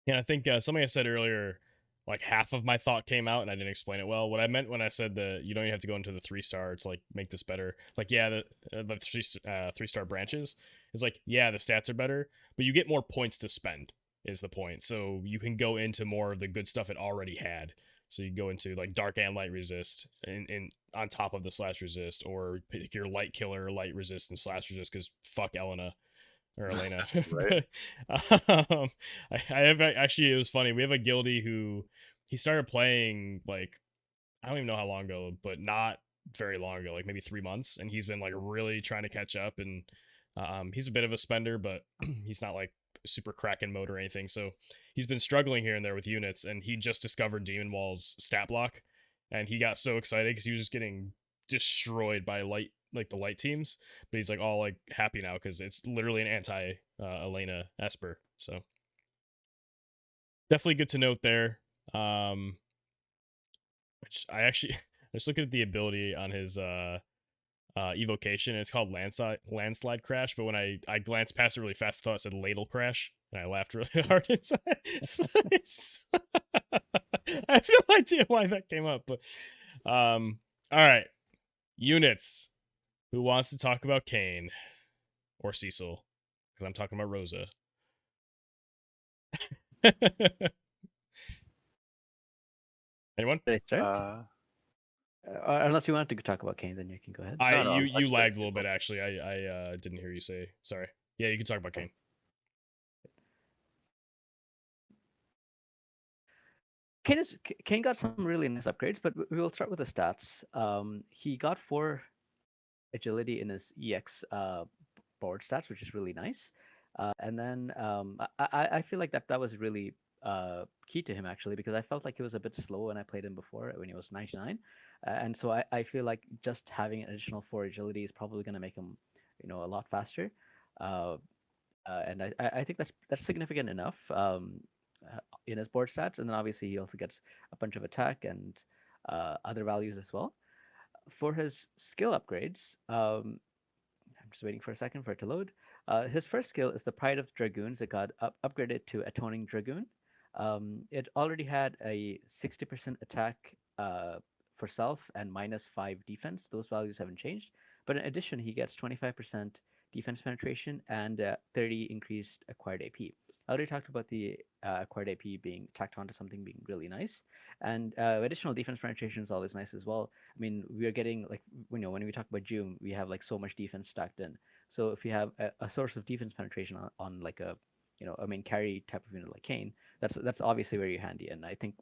Yeah, I think something I said earlier, like half of my thought came out, and I didn't explain it well. What I meant when I said that you don't even have to go into the 3-star to like make this better. Like, yeah, the 3-star branches is like, yeah, the stats are better, but you get more points to spend is the point. So you can go into more of the good stuff it already had. So you go into like dark and light resist, and on top of the slash resist, or pick your light killer, light resist, and slash resist because fuck Elena or Elena. Right. But I have actually, it was funny. We have a guildie who he started playing like I don't even know how long ago, but not very long ago, like maybe 3 months, and he's been like really trying to catch up. And he's a bit of a spender, but he's not like super cracking mode or anything. So he's been struggling here and there with units, and he just discovered Demon Wall's stat block, and he got so excited because he was just getting destroyed by light like the light teams, but he's like all like happy now because it's literally an anti Elena Esper. So definitely good to note there. Which I actually I just looking at the ability on his evocation, and it's called landslide crash, but when I glanced past it really fast, I thought it said ladle crash, and I laughed really hard inside. It's I have no idea why that came up, but all right, units. Who wants to talk about Kane or Cecil? Because I'm talking about Rosa. Anyone? Did I start? Uh, Unless you wanted to talk about Kane, then you can go ahead. I no, you I'd say lagged a little Cecil. bit actually. I didn't hear you say. Sorry. Yeah, you can talk about Kane. Kane got some really nice upgrades, but we will start with the stats. He got 4 agility in his EX board stats, which is really nice. And then I feel like that was really key to him actually, because I felt like he was a bit slow when I played him before when he was 99, and so I feel like just having an additional 4 agility is probably going to make him, a lot faster. Uh, and I think that's significant enough in his board stats, and then obviously he also gets a bunch of attack and other values as well. For his skill upgrades, I'm just waiting for a second for it to load. His first skill is the Pride of Dragoons. It got upgraded to Atoning Dragoon. It already had a 60% attack for self and -5 defense. Those values haven't changed. But in addition, he gets 25% defense penetration and 30 increased acquired AP. I already talked about the acquired AP being tacked onto something being really nice, and additional defense penetration is always nice as well. I mean, we are getting like when we talk about Jeume, we have like so much defense stacked in. So if you have a source of defense penetration on like a main carry type of unit like Kane, that's obviously very handy. And I think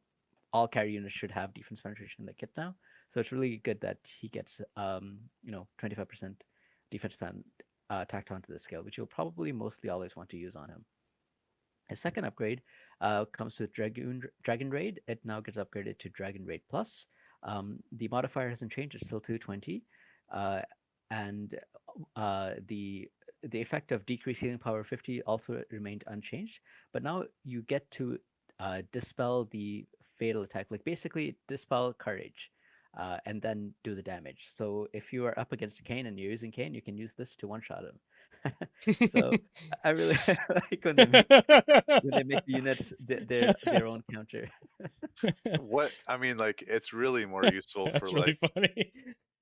all carry units should have defense penetration in the kit now. So it's really good that he gets 25% defense pen tacked onto the skill, which you'll probably mostly always want to use on him. His second upgrade comes with Dragon Raid. It now gets upgraded to Dragon Raid Plus. The modifier hasn't changed; it's still 220, and the effect of decreased healing power 50 also remained unchanged. But now you get to dispel the fatal attack, like basically dispel courage, and then do the damage. So if you are up against Kane and you're using Kane, you can use this to one shot him. So I really like when they make the units their own counter. What I mean, like it's really more useful That's for really like funny.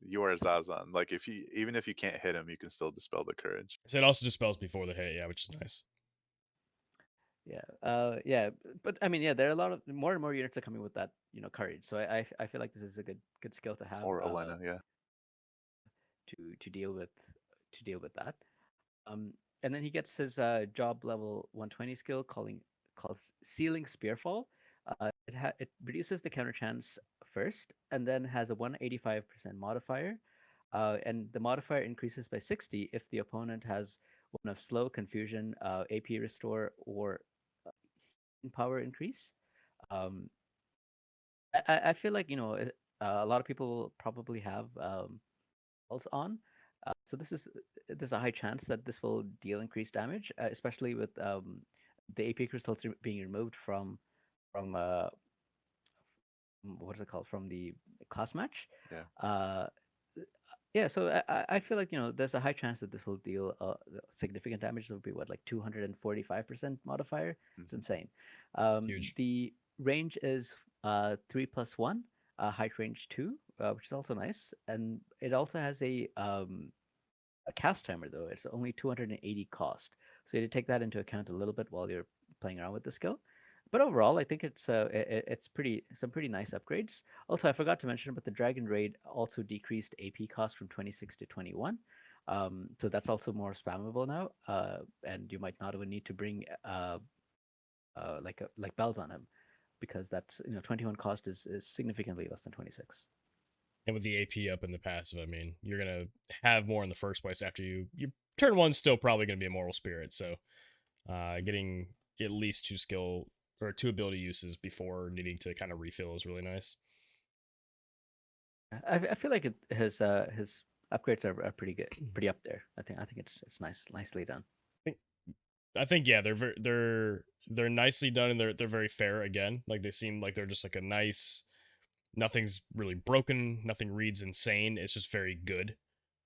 your Zazan. Like even if you can't hit him, you can still dispel the courage. So it also dispels before the hit, yeah, which is nice. Yeah, but I mean, yeah, there are a lot of more and more units are coming with that, courage. So I feel like this is a good skill to have Or Elena, yeah. to deal with that. Um, and then he gets his job level 120 skill called Sealing Spearfall. It reduces the counter chance first, and then has a 185% modifier. And the modifier increases by 60 if the opponent has one of slow, confusion, AP restore, or power increase. Um, I feel like a lot of people will probably have spells on. So there's a high chance that this will deal increased damage, especially with the AP crystals being removed from what is it called, from the class match. Yeah. Yeah, so I feel like there's a high chance that this will deal significant damage. It will be what, like 245% modifier. It's Mm-hmm. insane. Huge. The range is 3+1, height range 2, which is also nice, and it also has a cast timer though. It's only 280 cost, so you have to take that into account a little bit while you're playing around with the skill. But overall, I think it's some pretty nice upgrades. Also, I forgot to mention, but the Dragon Raid also decreased AP cost from 26 to 21. So that's also more spammable now, and you might not even need to bring like bells on him, because that's 21 cost is significantly less than 26. And with the AP up in the passive, I mean, you're gonna have more in the first place after you turn one's still probably gonna be a moral spirit. So getting at least 2 skill or 2 ability uses before needing to kind of refill is really nice. I feel like his upgrades are pretty good, pretty up there. I think it's nicely done. I think yeah, they're nicely done, and they're very fair again. Like they seem like they're just like a nice, nothing's really broken, nothing reads insane. It's just very good.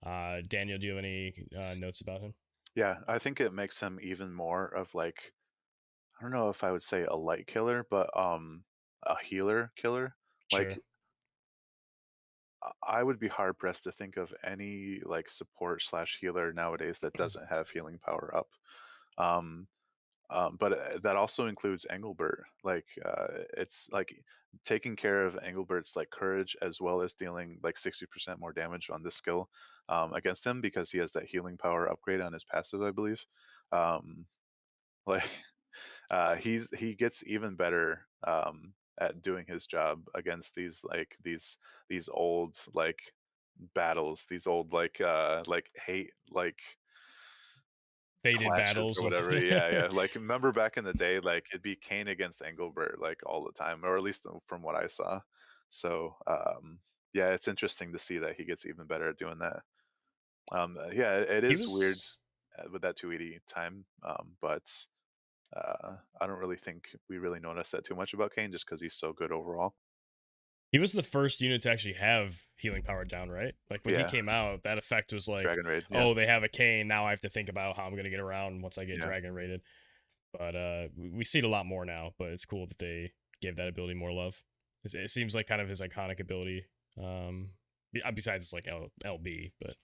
Daniel, do you have any notes about him? Yeah, I think it makes him even more of like, I don't know if I would say a light killer, but a healer killer. Like Sure. I would be hard pressed to think of any like support slash healer nowadays that doesn't have healing power up. Um, but that also includes Engelbert. Like it's like taking care of Engelbert's like courage as well as dealing like 60% more damage on this skill against him because he has that healing power upgrade on his passive, I believe. Um, like he gets even better at doing his job against these old like battles, these old like hate like Faded clashes battles or with whatever. Yeah. Like remember back in the day, like it'd be Kane against Engelbert like all the time, or at least from what I saw. So yeah, it's interesting to see that he gets even better at doing that. Yeah, it he is weird was with that 280 time, but I don't really think we really notice that too much about Kane just because he's so good overall. he was the first unit to actually have healing power down, right? Like when he Yeah, came out, that effect was like, Dragon Raid. Yeah, oh, they have a Kane. Now I have to think about how I'm gonna get around once I get yeah. dragon rated. But we see it a lot more now. But it's cool that they gave that ability more love. It seems like kind of his iconic ability. Besides like LB, but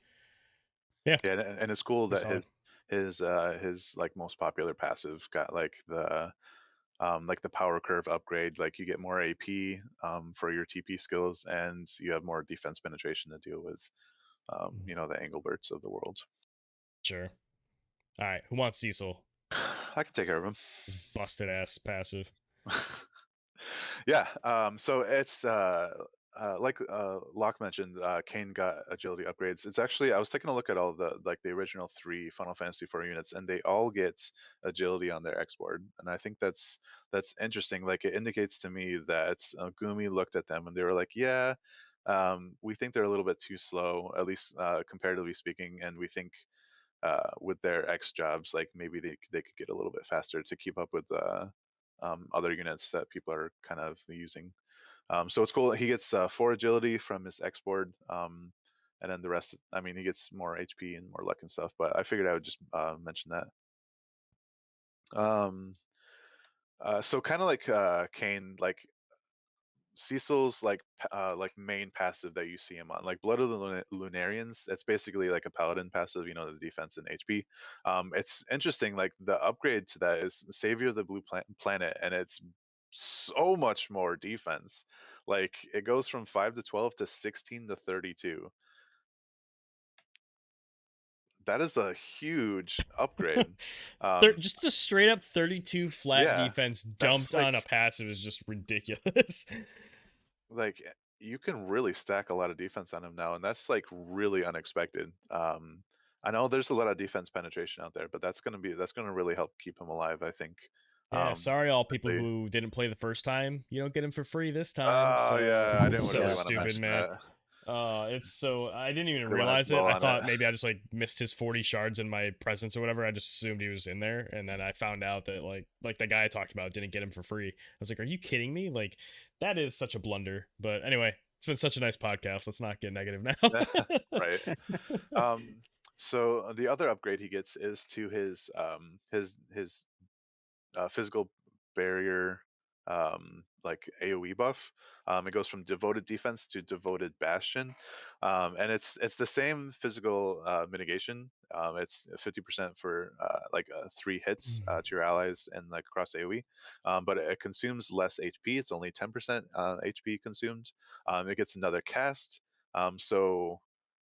yeah, Yeah, and it's cool pretty that solid. his like most popular passive got like the power curve upgrade. Like you get more AP for your TP skills, and you have more defense penetration to deal with, the Engelberts of the world. Sure. All right, who wants Cecil? I can take care of him. His busted ass passive. Yeah. So it's like Locke mentioned, Kane got agility upgrades. It's actually I was taking a look at all the original 3 Final Fantasy 4 units, and they all get agility on their export, and I think that's interesting. Like it indicates to me that Gumi looked at them and they were like, yeah. We think they're a little bit too slow, at least comparatively speaking, and we think with their X jobs, like maybe they could get a little bit faster to keep up with other units that people are kind of using. So it's cool. He gets 4 agility from his export, and then the rest. I mean, he gets more HP and more luck and stuff. But I figured I would just mention that. Um, so kind of like Kane, like Cecil's like main passive that you see him on, like Blood of the Lunarians. That's basically like a paladin passive, the defense and HP. It's interesting. Like the upgrade to that is Savior of the Blue Planet, and it's so much more defense. Like it goes from 5 to 12 to 16 to 32. That is a huge upgrade. Just a straight up 32 flat Yeah, defense that's dumped like on a passive is just ridiculous. like you can really stack a lot of defense on him now, and that's like really unexpected. I know there's a lot of defense penetration out there, but that's gonna really help keep him alive, I think. Yeah, sorry all people Especially, who didn't play the first time. You don't get him for free this time. oh So yeah, I it's didn't so really want to stupid, mention man. that. It's so I didn't even Could have went realize it. low I on it. thought maybe I just like missed his 40 shards in my presence or whatever. I just assumed he was in there, and then I found out that like the guy I talked about didn't get him for free. I was like, are you kidding me? Like that is such a blunder. But anyway, it's been such a nice podcast. Let's not get negative now. Right. So the other upgrade he gets is to his physical barrier like AoE buff. It goes from devoted defense to devoted bastion, and it's the same physical mitigation. It's 50% for like 3 hits to your allies and like across AoE, but it consumes less HP. It's only 10% HP consumed. It gets another cast. So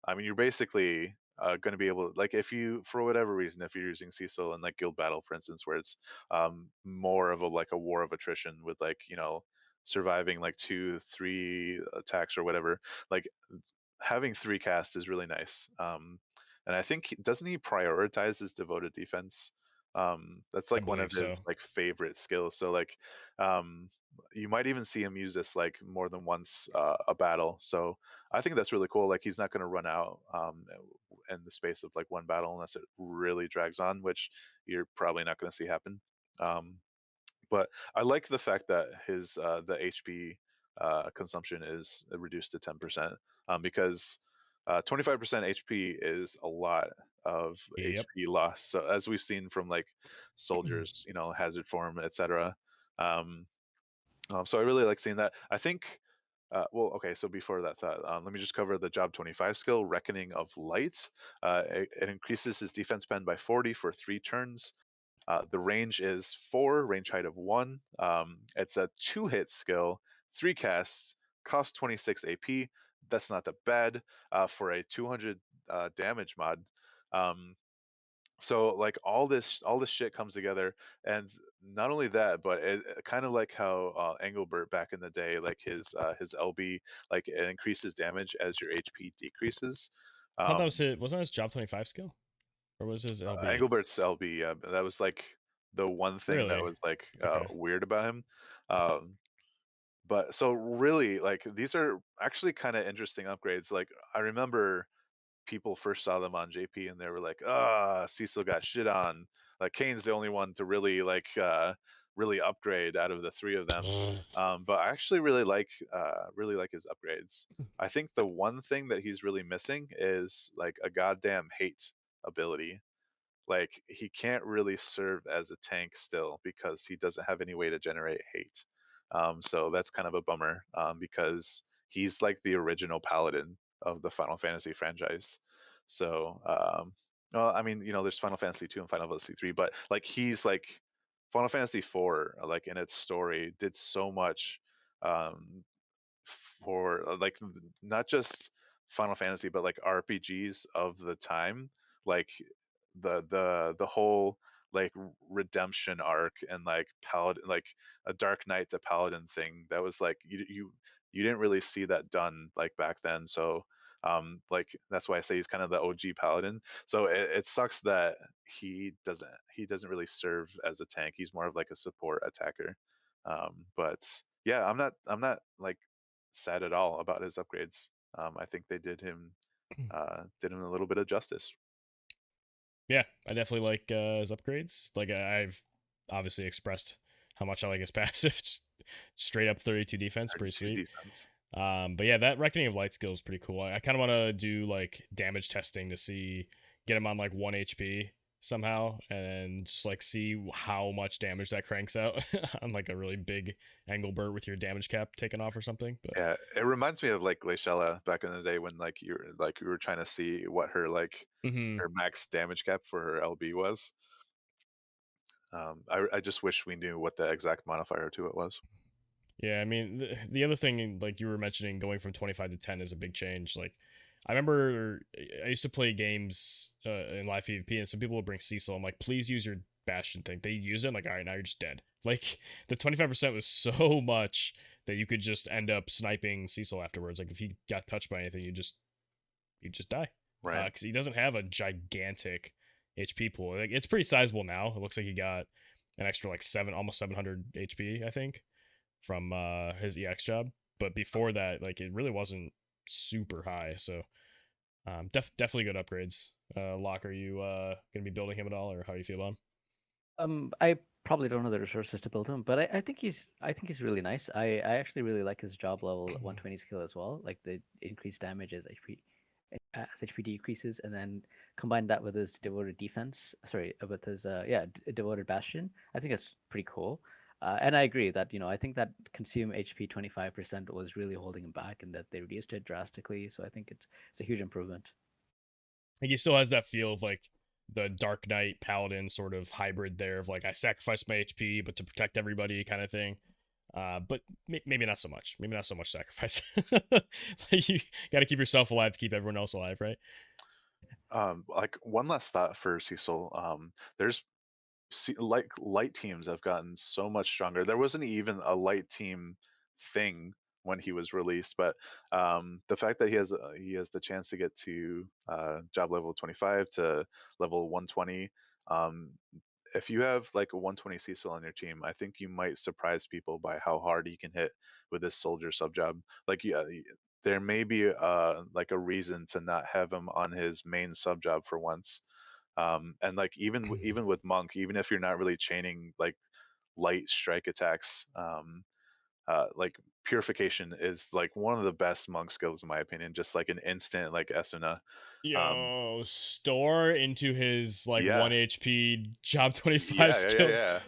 I mean, you're basically going to be able to, like, if you, for whatever reason, if you're using Cecil in like guild battle, for instance, where it's more of a like a war of attrition with like surviving like 2, 3 attacks or whatever, like having 3 cast is really nice. And I think doesn't he prioritize his devoted defense? That's I like one of believe so. his like favorite skills. So like um, you might even see him use this like more than once a battle. So I think that's really cool. Like he's not going to run out in the space of like one battle unless it really drags on, which you're probably not going to see happen. Um, but I like the fact that his the HP consumption is reduced to 10%, because 25% HP is a lot of Yep. HP loss. So as we've seen from like soldiers, hazard form, etc. Um, so I really like seeing that. I think. Well, okay. So before that thought, let me just cover the job 25 skill, Reckoning of Light. It increases his defense pen by 40 for 3 turns. The range is 4, range height of 1. It's a 2-hit skill, 3 casts, cost 26 AP. That's not that bad for a 200 damage mod. So like all this shit comes together, and not only that, but it kind of like how Engelbert back in the day, like his LB, like it increases damage as your HP decreases. I thought that was Um, it. Wasn't that his job 25 skill? or was his LB? Engelbert's LB, yeah, but that was like the one thing that Really? was like Okay. weird about him. Um, but so really, like these are actually kind of interesting upgrades. Like I remember people first saw them on JP and they were like, Cecil got shit on. Like Kane's the only one to really really upgrade out of the three of them. But I actually really like his upgrades. I think the one thing that he's really missing is like a goddamn hate ability. Like he can't really serve as a tank still because he doesn't have any way to generate hate. So that's kind of a bummer because he's like the original paladin of the Final Fantasy franchise. So, well, I mean, there's Final Fantasy 2 and Final Fantasy 3, but like he's like Final Fantasy 4, like in its story, did so much um, for not just Final Fantasy, but like RPGs of the time, like the whole like redemption arc and like paladin, like a Dark Knight to Paladin thing. That was like you didn't really see that done like back then. So like that's why I say he's kind of the OG Paladin. So it sucks that he doesn't really serve as a tank. He's more of like a support attacker. But yeah, I'm not like sad at all about his upgrades. I think they did him a little bit of justice. Yeah, I definitely like his upgrades. Like I've obviously expressed how much I like his passive. Just straight up 32 defense, pretty 32 sweet. defense. But yeah, that Reckoning of Light skill is pretty cool. I kind of want to do like damage testing to see, get him on like 1 HP somehow, and just like see how much damage that cranks out on like a really big Engelbert with your damage cap taken off or something. But Yeah, it reminds me of like Glaciella back in the day when like you were trying to see what mhm. her max damage cap for her LB was. I just wish we knew what the exact modifier to it was. Yeah, I mean, the other thing, like you were mentioning, going from 25 to 10 is a big change. Like, I remember I used to play games in live PvP, and some people would bring Cecil. I'm like, please use your Bastion thing. They use it. I'm like, all right, now you're just dead. Like, the 25% was so much that you could just end up sniping Cecil afterwards. Like, if he got touched by anything, you just die. Right. Because he doesn't have a gigantic HP pool. Like, it's pretty sizable now. It looks like he got an extra like almost 700 HP, I think, from his EX job. But before that, like it really wasn't super high. So definitely good upgrades. Locke, are you gonna be building him at all, or how do you feel about him? I probably don't have the resources to build him, but I think he's really nice. I actually really like his job level 120 skill as well. Like the increased damage as HP decreases, and then combine that with his devoted defense. Sorry, with his devoted bastion. I think that's pretty cool. And I agree that I think that consume HP 25% was really holding him back, and that they reduced it drastically. So I think it's a huge improvement. Like he still has that feel of like the Dark Knight Paladin sort of hybrid there of like I sacrificed my HP but to protect everybody kind of thing. But maybe not so much. Maybe not so much sacrifice. Like you got to keep yourself alive to keep everyone else alive, right? Like one last thought for Cecil. There's like light teams have gotten so much stronger. There wasn't even a light team thing when he was released, but the fact that he has the chance to get to job level 25 to level 120. Um, if you have like a 120 Cecil on your team, I think you might surprise people by how hard he can hit with this soldier sub job. Like, yeah, there may be like a reason to not have him on his main sub job for once. And like even with monk, even if you're not really chaining like light strike attacks, like purification is like one of the best monk skills in my opinion. Just like an instant like Esuna. Um, Yo, store into his like yeah, 1 HP job 25 yeah, yeah, yeah, skills. yeah.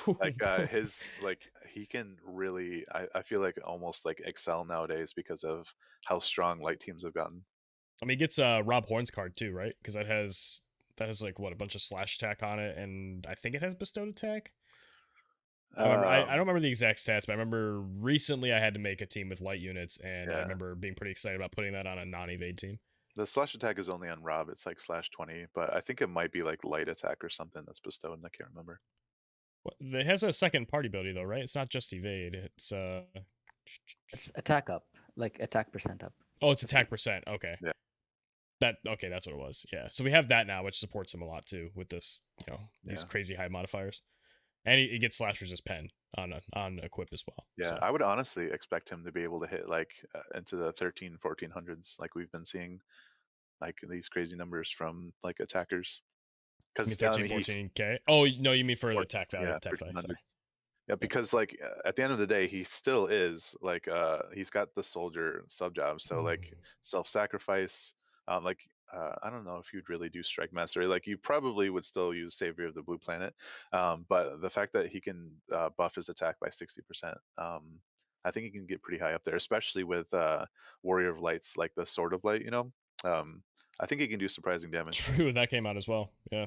Boom, Like boom. his like he can really I feel like almost like excel nowadays because of how strong light teams have gotten. I mean, he gets Rob Horn's card too, right? Because that has like what, a bunch of slash attack on it, and I think it has bestowed attack. I don't Um, remember the exact stats, but I remember recently I had to make a team with light units, and I yeah. remember being pretty excited about putting that on a non-evade team. The slash attack is only on Rob. It's like /20, but I think it might be like light attack or something that's bestowed. And I can't remember. It has a second party ability though, right? It's not just evade. It's It's attack up, like attack percent up. oh, it's attack percent. Okay. Yeah. Okay, that's what it was. Yeah. So we have that now, which supports him a lot too with this, these Yeah. crazy high modifiers. And he gets slash resist pen on equip as well. Yeah, So I would honestly expect him to be able to hit like into the 1400s, like we've been seeing, like these crazy numbers from like attackers. you mean Because 13, he's 14K? Oh no, you mean for the 14, attack value, yeah, attack value. 1300. Sorry. Yeah, Yeah. because like at the end of the day, he still is like he's got the soldier sub job, so like self-sacrifice. Like I don't know if you'd really do strike mastery. Like you probably would still use Savior of the Blue Planet, but the fact that he can buff his attack by 60%, I think he can get pretty high up there, especially with Warrior of Lights, like the Sword of Light. I think he can do surprising damage. True, that came out as well. Yeah.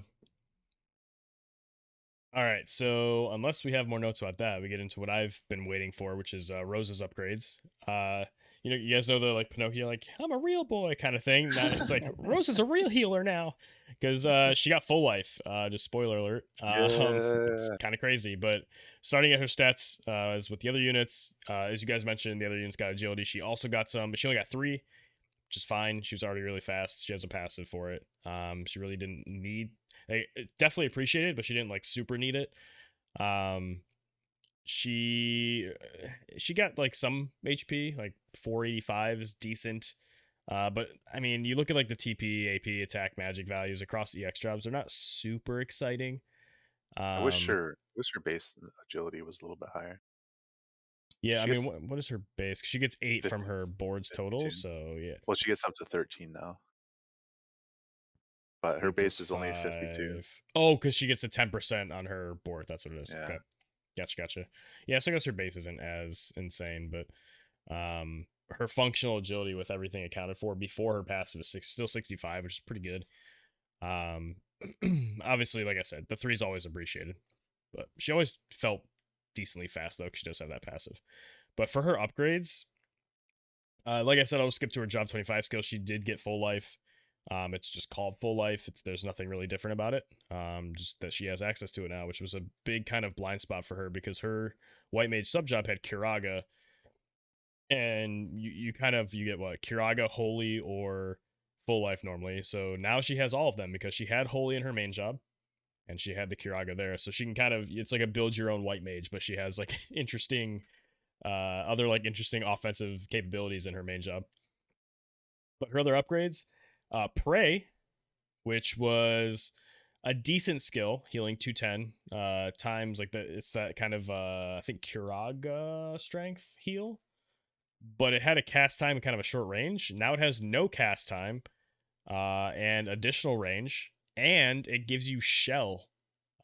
All right, so unless we have more notes about that, we get into what I've been waiting for, which is Rose's upgrades. You guys know the like Pinocchio, like I'm a real boy kind of thing. Now it's like Rose is a real healer now because she got full life. Just spoiler alert. It's Yeah. kind of crazy, but starting at her stats as with the other units, as you guys mentioned, the other units got agility. She also got some, but she only got 3, which is fine. She was already really fast. She has a passive for it. She really didn't need. I definitely appreciate it, but she didn't like super need it. Um, she got like some HP, like 485 is decent. But I mean, you look at like the TP, AP, attack, magic values across the EX jobs, they're not super exciting. Um, I wish her base agility was a little bit higher. yeah, I She mean, gets what is her base? She gets 8 from 50, her boards total, 52. so yeah, Well, she gets up to 13 now, but her 8 plus base is only 52. 5. Oh, because she gets a 10% on her board. That's what it is. Yeah. Okay. Gotcha. Yeah, so I guess her base isn't as insane, but her functional agility with everything accounted for before her passive is still 65, which is pretty good. Obviously, like I said, the 3 is always appreciated, but she always felt decently fast though, because she does have that passive. But for her upgrades, like I said, I'll skip to her job 25 skill. She did get full life. It's just called full life. There's nothing really different about it. Just that she has access to it now, which was a big kind of blind spot for her because her white mage sub job had Kiraga, and you get what, Kiraga, Holy, or full life normally. So now she has all of them because she had Holy in her main job, and she had the Kiraga there. So she can it's like a build your own white mage, but she has like interesting interesting offensive capabilities in her main job. But her other upgrades, Prey, which was a decent skill, healing 210 times like it's that kind of I think Kiraga strength heal, but it had a cast time and kind of a short range. Now it has no cast time and additional range, and it gives you shell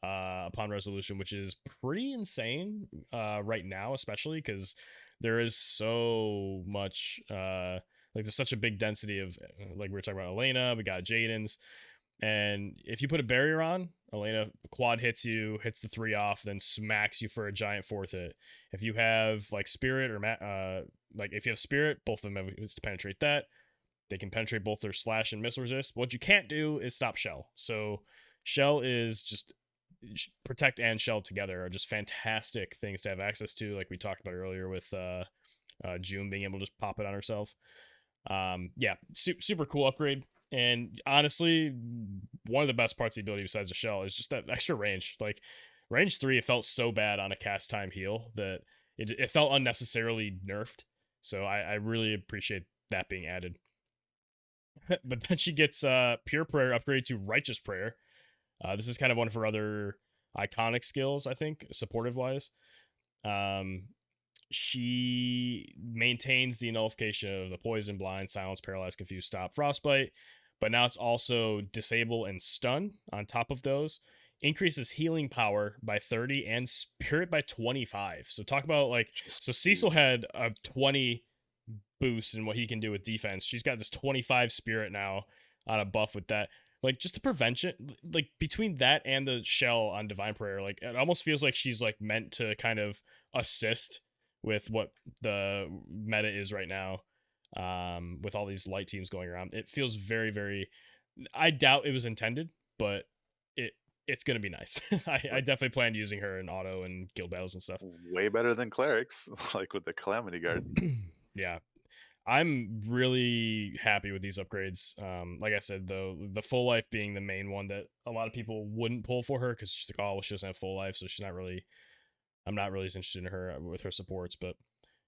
upon resolution, which is pretty insane right now, especially because there is so much like there's such a big density of like we were talking about Elena, we got Jaden's, and if you put a barrier on, Elena quad hits you, hits the 3 off, then smacks you for a giant 4th hit. If you have like spirit or like if you have spirit, both of them have to penetrate that. They can penetrate both their slash and missile resist. What you can't do is stop shell. So shell is just protect and shell together are just fantastic things to have access to, like we talked about earlier with Jeume being able to just pop it on herself. Yeah, super cool upgrade. And honestly, one of the best parts of the ability besides the shell is just that extra range. Like range 3, it felt so bad on a cast time heal that it felt unnecessarily nerfed. So I really appreciate that being added. But then she gets Pure Prayer upgrade to Righteous Prayer. This is kind of one of her other iconic skills, I think, supportive wise. She maintains the nullification of the poison, blind, silence, paralyze, confuse, stop, frostbite, but now it's also disable and stun on top of those. Increases healing power by 30 and spirit by 25. So talk about like, so Cecil had a 20 boost in what he can do with defense. She's got this 25 spirit now on a buff with that. Like just the prevention, like between that and the shell on Divine Prayer, like it almost feels like she's like meant to kind of assist with what the meta is right now. With all these light teams going around, it feels very, very. I doubt it was intended, but it's gonna be nice. I definitely plan using her in auto and guild battles and stuff. Way better than clerics, like with the Calamity Guard. Yeah, I'm really happy with these upgrades. Like I said, the full life being the main one that a lot of people wouldn't pull for her because she's like, oh, well, she doesn't have full life, so she's not really. I'm not really as interested in her with her supports, but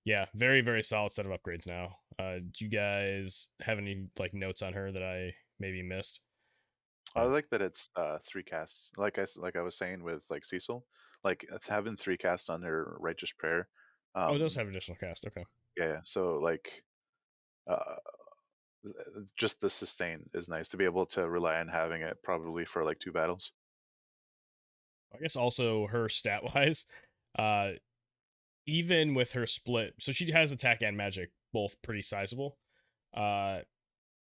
yeah, very very solid set of upgrades now. Do you guys have any like notes on her that I maybe missed? I like that it's 3 casts. Like I was saying with like Cecil, like it's having 3 casts on her Righteous Prayer. Oh, it does Um, have additional cast. Okay. yeah. So like, uh, just the sustain is nice to be able to rely on having it probably for like 2 battles. I guess also her stat wise, uh, even with her split, so she has attack and magic both pretty sizable. Uh,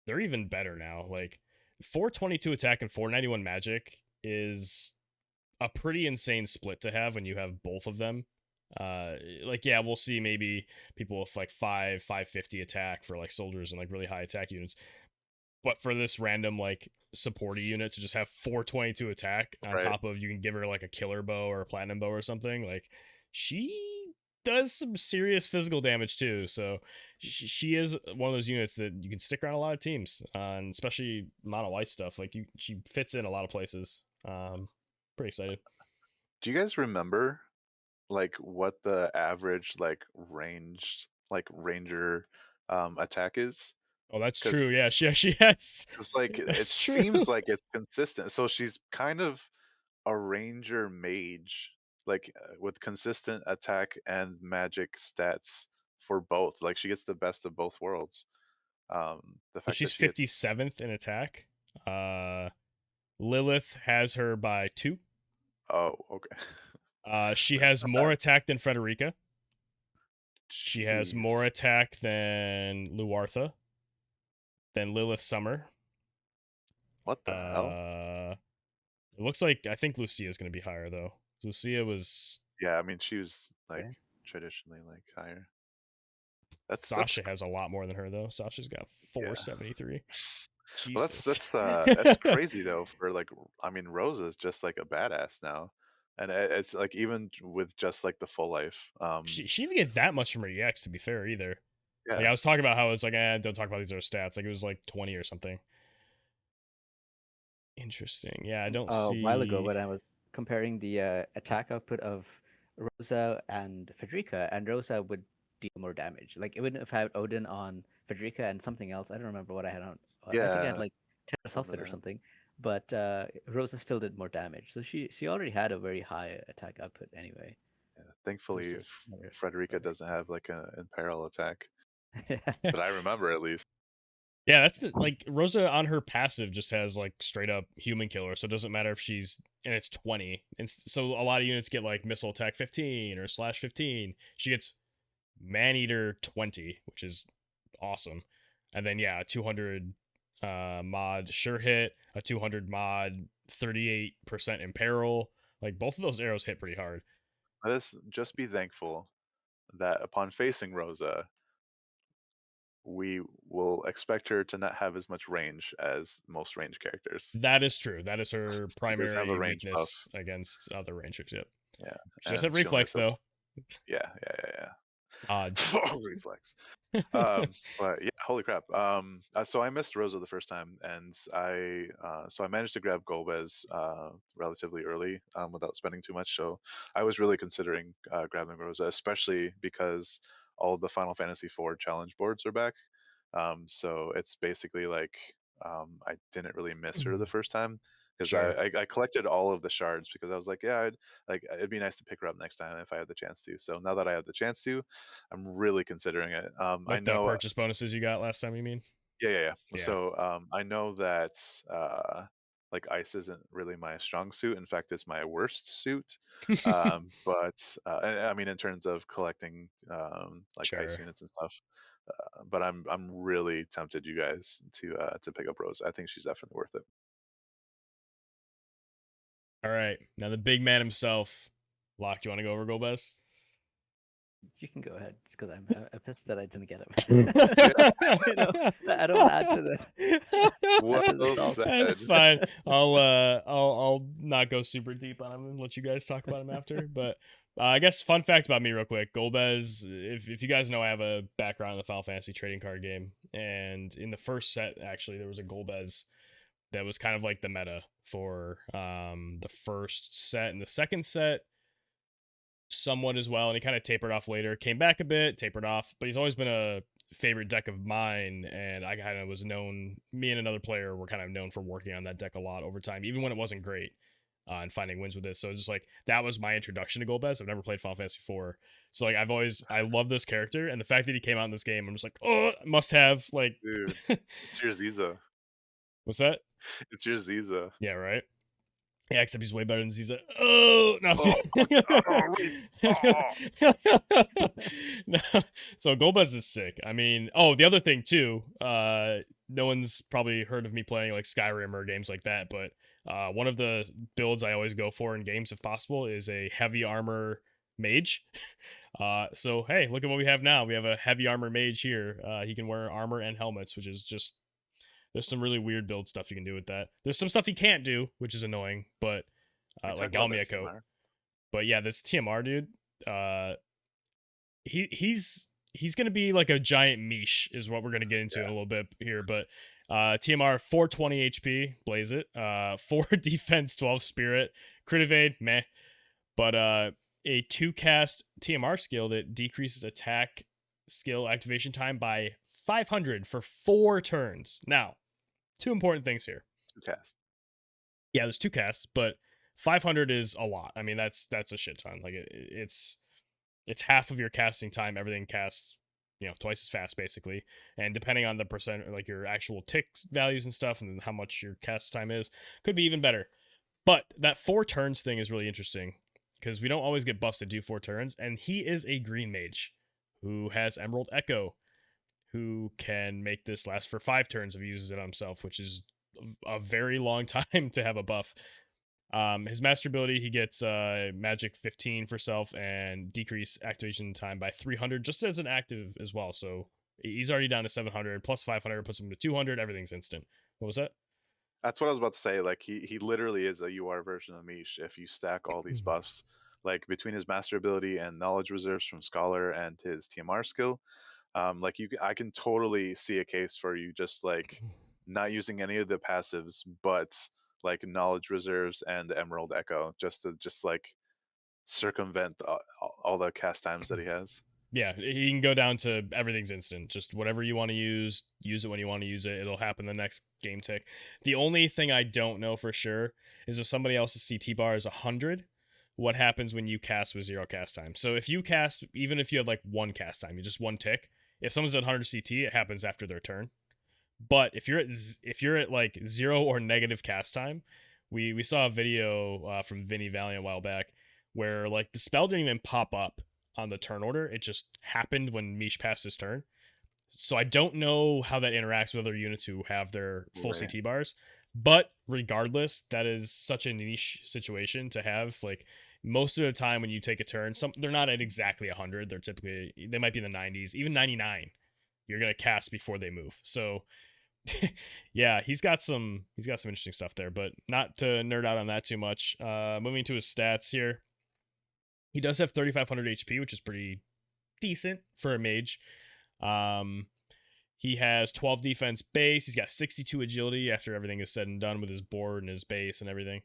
they're even better now. Like 422 attack and 491 magic is a pretty insane split to have when you have both of them. Like yeah, we'll see maybe people with like 550 attack for like soldiers and like really high attack units. But for this random like supporty unit to just have 422 attack on Right. top of you can give her like a killer bow or a platinum bow or something, like she does some serious physical damage too. So she is one of those units that you can stick around a lot of teams, and especially mono white stuff. Like she fits in a lot of places. Pretty excited. Do you guys remember like what the average like ranged like ranger attack is? Oh, that's true. Because Yeah, she actually has. it's like it That's true. seems like it's consistent. So she's kind of a ranger mage, like with consistent attack and magic stats for both. Like she gets the best of both worlds. The So fact that she's she gets 57th in attack. Lillith has her by 2. oh okay, She that's has not more bad. attack than Frederica. She has more Jeez, attack than Luartha, than Lilith Summer. what the hell? It looks like I think Lucia is going to be higher though. Lucia was Yeah, I mean she was like Okay. traditionally like higher. That's Sasha has a lot more than her though. Sasha's got yeah. 473. Well, Jesus. that's crazy though. For like, I mean, Rosa's just like a badass now, and it's like even with just like the full life. She didn't get that much from her EX to be fair either. Like Yeah, I was talking about how it's like, don't talk about these other stats. Like it was like 20 or something. Interesting. Yeah, I don't A while ago see. when I was comparing the attack output of Rosa and Federica, and Rosa would deal more damage. Like even if I had Odin on Federica and something else, I don't remember what I had on. I think I had yeah, like Terra remember Sulfate or that. something, but Rosa still did more damage. So she already had a very high attack output anyway. Yeah. So it's Thankfully, just better. Frederica better. doesn't have like an imperil attack that I remember at least. Yeah, that's the like Rosa on her passive just has like straight up human killer, so it doesn't matter if she's and it's 20. And so a lot of units get like missile attack 15 or slash 15. She gets man eater 20, which is awesome. And then yeah, 200 mod sure hit, a 200 mod 38% imperil. Like both of those arrows hit pretty hard. Let us just be thankful that upon facing Rosa, we will expect her to not have as much range as most range characters. That is true. That is her She doesn't have a primary range buff. weakness against other rangers. Yep. Yeah, She does have and she only has reflex to. though. Yeah. Uh, Reflex. But yeah, holy crap. So I missed Rosa the first time, and I managed to grab Golbez relatively early without spending too much. So I was really considering grabbing Rosa, especially because all of the Final Fantasy IV challenge boards are back. So it's basically like I didn't really miss her the first time because sure. I collected all of the shards because I was like, yeah, like it'd be nice to pick her up next time if I had the chance to. So now that I have the chance to, I'm really considering it. I With the know, purchase bonuses you got last time, you mean? yeah. Yeah. So I know that like ice isn't really my strong suit. In fact, it's my worst suit. I mean, in terms of collecting like ice Sure. units and stuff. But I'm really tempted, you guys, to pick up Rose. I think she's definitely worth it. All right. Now the big man himself. Locke, you want to go over Golbez? You can go ahead, because I'm pissed that I didn't get him. you know, I don't want to add to the Well salt. said. That's fine. I'll not go super deep on him and let you guys talk about him after. But I guess fun fact about me real quick. Golbez, if you guys know, I have a background in the Final Fantasy trading card game. And in the first set, actually, there was a Golbez that was kind of like the meta for the first set. And the second set, somewhat as well. And he kind of tapered off later. Came back a bit, tapered off. But he's always been a favorite deck of mine. And I kind of was known, me and another player were kind of known for working on that deck a lot over time, even when it wasn't great. And finding wins with this. So just like that was my introduction to Golbez. I've never played Final Fantasy 4. So like I love this character, and the fact that he came out in this game, I'm just like, oh, must have. Like, Dude, it's your Ziza. what's that? It's your Ziza. Yeah, right. Yeah, except he's way better than Ziza. Oh no! No. So Golbez is sick. I mean, the other thing too. No one's probably heard of me playing like Skyrim or games like that, but one of the builds I always go for in games, if possible, is a heavy armor mage. So hey, look at what we have now. We have a heavy armor mage here. He can wear armor and helmets, which is just. There's some really weird build stuff you can do with that. There's some stuff you can't do, which is annoying, but like Galmia coat. But yeah, this TMR dude, he's gonna be like a giant Mish, is what we're gonna get into in a little bit here. But TMR 420 HP, blaze it. 4 defense, 12 spirit, crit evade, meh. But a 2-cast TMR skill that decreases attack skill activation time by 500 for 4 turns. Now, 2 important things here. 2 casts. Yeah, there's 2 casts, but 500 is a lot. I mean, that's a shit ton. Like it's half of your casting time. Everything casts, twice as fast basically. And depending on the percent, like your actual tick values and stuff, and how much your cast time is, could be even better. But that 4 turns thing is really interesting because we don't always get buffs that do 4 turns, and he is a green mage who has Emerald Echo, who can make this last for 5 turns if he uses it on himself, which is a very long time to have a buff. His master ability, he gets magic 15 for self and decrease activation time by 300 just as an active as well. So he's already down to 700 plus 500 puts him to 200. Everything's instant. What was that? That's what I was about to say. Like he literally is a UR version of Mish. If you stack all these buffs, like between his master ability and knowledge reserves from Scholar and his TMR skill, I can totally see a case for you just like not using any of the passives, but like knowledge reserves and Emerald Echo just to like circumvent all the cast times that he has. Yeah, he can go down to everything's instant. Just whatever you want to use it when you want to use it. It'll happen the next game tick. The only thing I don't know for sure is if somebody else's CT bar is 100, what happens when you cast with 0 cast time. So if you cast, even if you had like 1 cast time, you just 1 tick, if someone's at 100 CT, it happens after their turn. But if you're at like 0 or negative cast time, we saw a video from Vinny Valiant a while back where like the spell didn't even pop up on the turn order. It just happened when Mish passed his turn. So I don't know how that interacts with other units who have their full CT bars. But regardless, that is such a niche situation to have. Like most of the time when you take a turn, they're not at exactly 100. They might be in the 90s, even 99. You're gonna cast before they move. So yeah, he's got some interesting stuff there, but not to nerd out on that too much. Moving to his stats here. He does have 3,500 HP, which is pretty decent for a mage. He has 12 defense base. He's got 62 agility after everything is said and done with his board and his base and everything.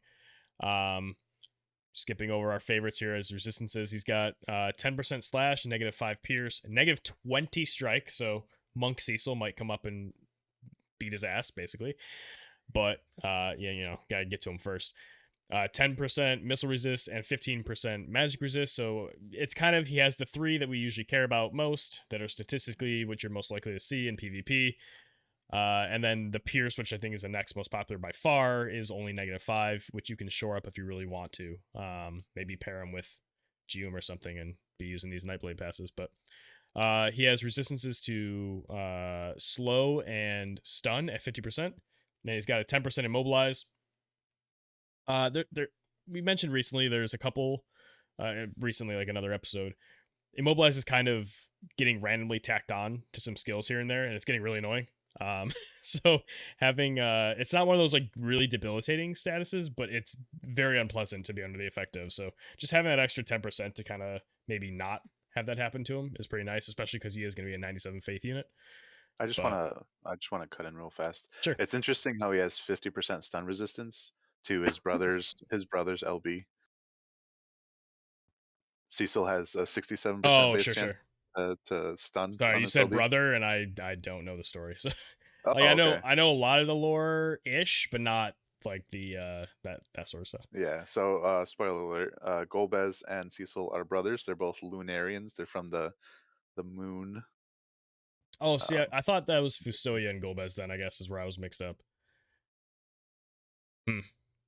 Skipping over our favorites here as resistances, he's got 10% slash, -5 pierce, and -20 strike. So Monk Cecil might come up and beat his ass, basically. But yeah, gotta get to him first. 10% missile resist and 15% magic resist. So it's kind of, he has the 3 that we usually care about most that are statistically what you're most likely to see in PvP. And then the pierce, which I think is the next most popular by far, is only -5, which you can shore up if you really want to. Maybe pair him with Jeume or something and be using these Nightblade passes. But he has resistances to slow and stun at 50%. Then he's got a 10% immobilize. We mentioned recently there's a couple recently, like another episode, immobilize is kind of getting randomly tacked on to some skills here and there, and it's getting really annoying. So having it's not one of those like really debilitating statuses, but it's very unpleasant to be under the effect of. So just having that extra 10% to kind of maybe not have that happen to him is pretty nice, especially because he is going to be a 97 faith unit. I just But wanna cut in real fast. sure. It's interesting how he has 50% stun resistance to his brother's LB. Cecil has a 67% Oh, base sure, chance sure. to stun Sorry, on you his said LB. brother, and I don't know the story. So like Oh, okay. I know a lot of the lore ish, but not like the that sort of stuff. Yeah. So, spoiler alert: Golbez and Cecil are brothers. They're both Lunarians. They're from the moon. Oh, see, Um, I thought that was Fusoya and Golbez. Then I guess is where I was mixed up. Hmm.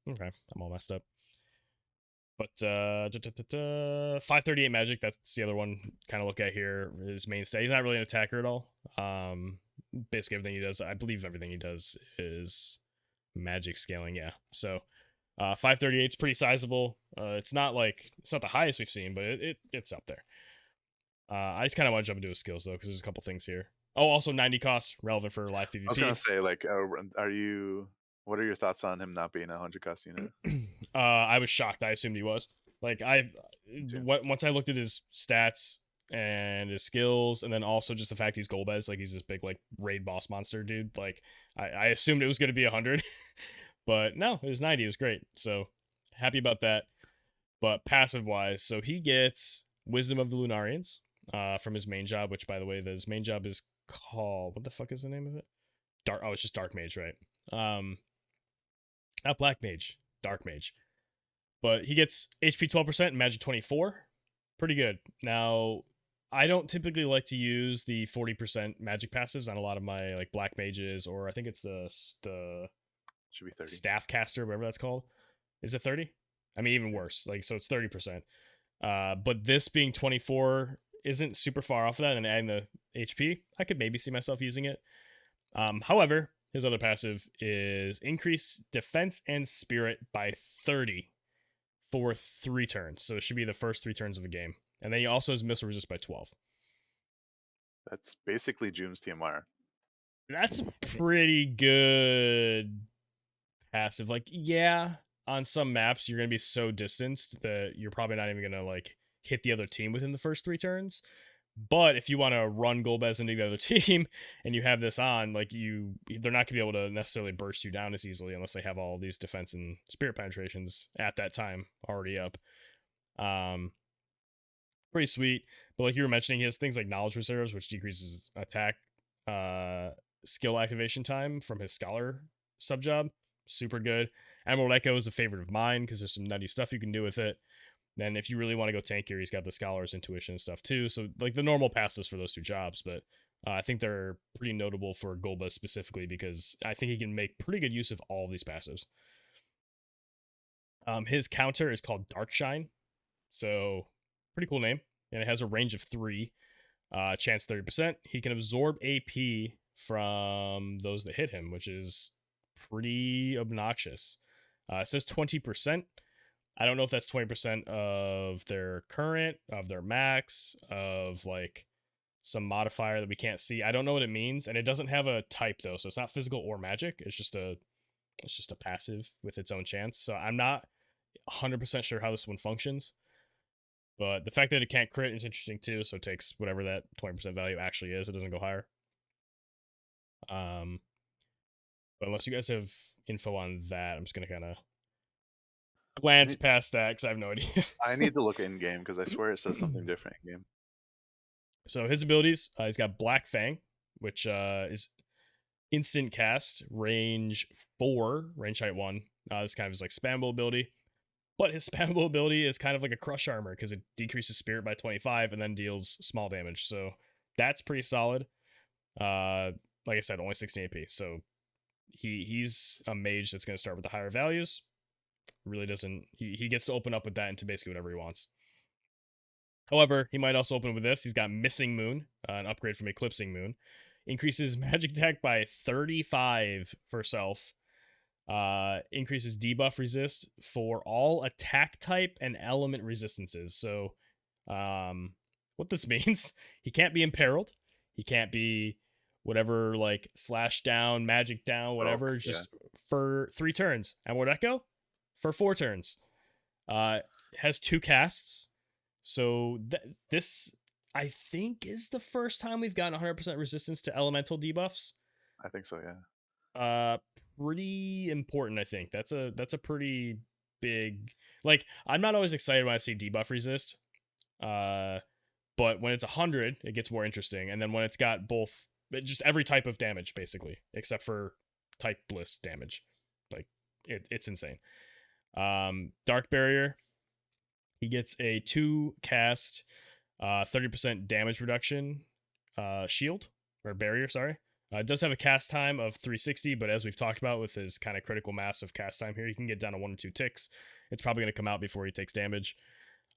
Okay, I'm all messed up. But 538 magic. That's the other one. Kind of look at here. His mainstay. He's not really an attacker at all. Basically everything he does. I believe everything he does is magic scaling. Yeah. So 538 is pretty sizable. It's not the highest we've seen, but it's up there. I just kind of want to jump into his skills though, because there's a couple things here. Oh, also 90 costs, relevant for live I was gonna PvP. say, like, are you? What are your thoughts on him not being a 100 cost unit? I was shocked. I assumed he was. Like Too. once I looked at his stats and his skills, and then also just the fact he's Golbez, like he's this big like raid boss monster dude. Like I assumed it was going to be 100, but no, it was 90. It was great. So happy about that. But passive wise, so he gets Wisdom of the Lunarians from his main job, which by the way, his main job is called, what the fuck is the name of it? Dark. Oh, it's just Dark Mage, right? Not Black Mage, Dark Mage. But he gets HP 12% and Magic 24. Pretty good. Now, I don't typically like to use the 40% magic passives on a lot of my like black mages, or I think it's the Should be 30. staff caster, whatever that's called. Is it 30? I mean, even worse. Like, so it's 30%. But this being 24 isn't super far off of that, and adding the HP, I could maybe see myself using it. However, his other passive is increase defense and spirit by 30 for 3 turns. So it should be the first 3 turns of a game. And then he also has missile resist by 12. That's basically Jeume's TMR. That's a pretty good passive. Like, yeah, on some maps you're gonna be so distanced that you're probably not even gonna like hit the other team within the first 3 turns. But if you want to run Golbez into the other team and you have this on, like they're not gonna be able to necessarily burst you down as easily unless they have all these defense and spirit penetrations at that time already up. Pretty sweet. But like you were mentioning, he has things like knowledge reserves, which decreases attack skill activation time from his scholar subjob. Super good. Emerald Echo is a favorite of mine because there's some nutty stuff you can do with it. Then if you really want to go tankier, he's got the Scholar's Intuition and stuff too. So like the normal passes for those 2 jobs, but I think they're pretty notable for Golbez specifically because I think he can make pretty good use of all of these passives. His counter is called Dark Shine. So pretty cool name. And it has a range of 3. Chance 30%. He can absorb AP from those that hit him, which is pretty obnoxious. It says 20%. I don't know if that's 20% of their current, of their max, of like some modifier that we can't see. I don't know what it means, and it doesn't have a type though, so it's not physical or magic. It's just a passive with its own chance. So I'm not 100% sure how this one functions. But the fact that it can't crit is interesting too, so it takes whatever that 20% value actually is. It doesn't go higher. But unless you guys have info on that, I'm just going to kind of glance past that because I have no idea. I need to look in game because I swear it says something different in game. So his abilities, he's got Black Fang, which is instant cast, range 4, range height 1. This kind of is like spammable ability. But his spammable ability is kind of like a crush armor because it decreases spirit by 25 and then deals small damage. So that's pretty solid. Like I said, only 16 AP. So he's a mage that's going to start with the higher values. Really doesn't. He gets to open up with that into basically whatever he wants. However, he might also open with this. He's got Missing Moon, an upgrade from Eclipsing Moon. Increases magic attack by 35 for self. Increases debuff resist for all attack type and element resistances. So what this means, he can't be imperiled, he can't be whatever, like slash down, magic down, whatever, Broke, yeah. just for 3 turns. And Mordeco for 4 turns. Has 2 casts. So this, I think, is the first time we've gotten 100% resistance to elemental debuffs. I think so, yeah. Pretty important, I think. That's a pretty big, like, I'm not always excited when I see debuff resist. But when it's 100, it gets more interesting. And then when it's got both, just every type of damage, basically, except for type bliss damage. Like, it's insane. Dark Barrier, he gets a 2 cast, 30% damage reduction shield, or barrier, sorry. It does have a cast time of 360, but as we've talked about with his kind of critical mass of cast time here, he can get down to 1 or 2 ticks. It's probably going to come out before he takes damage.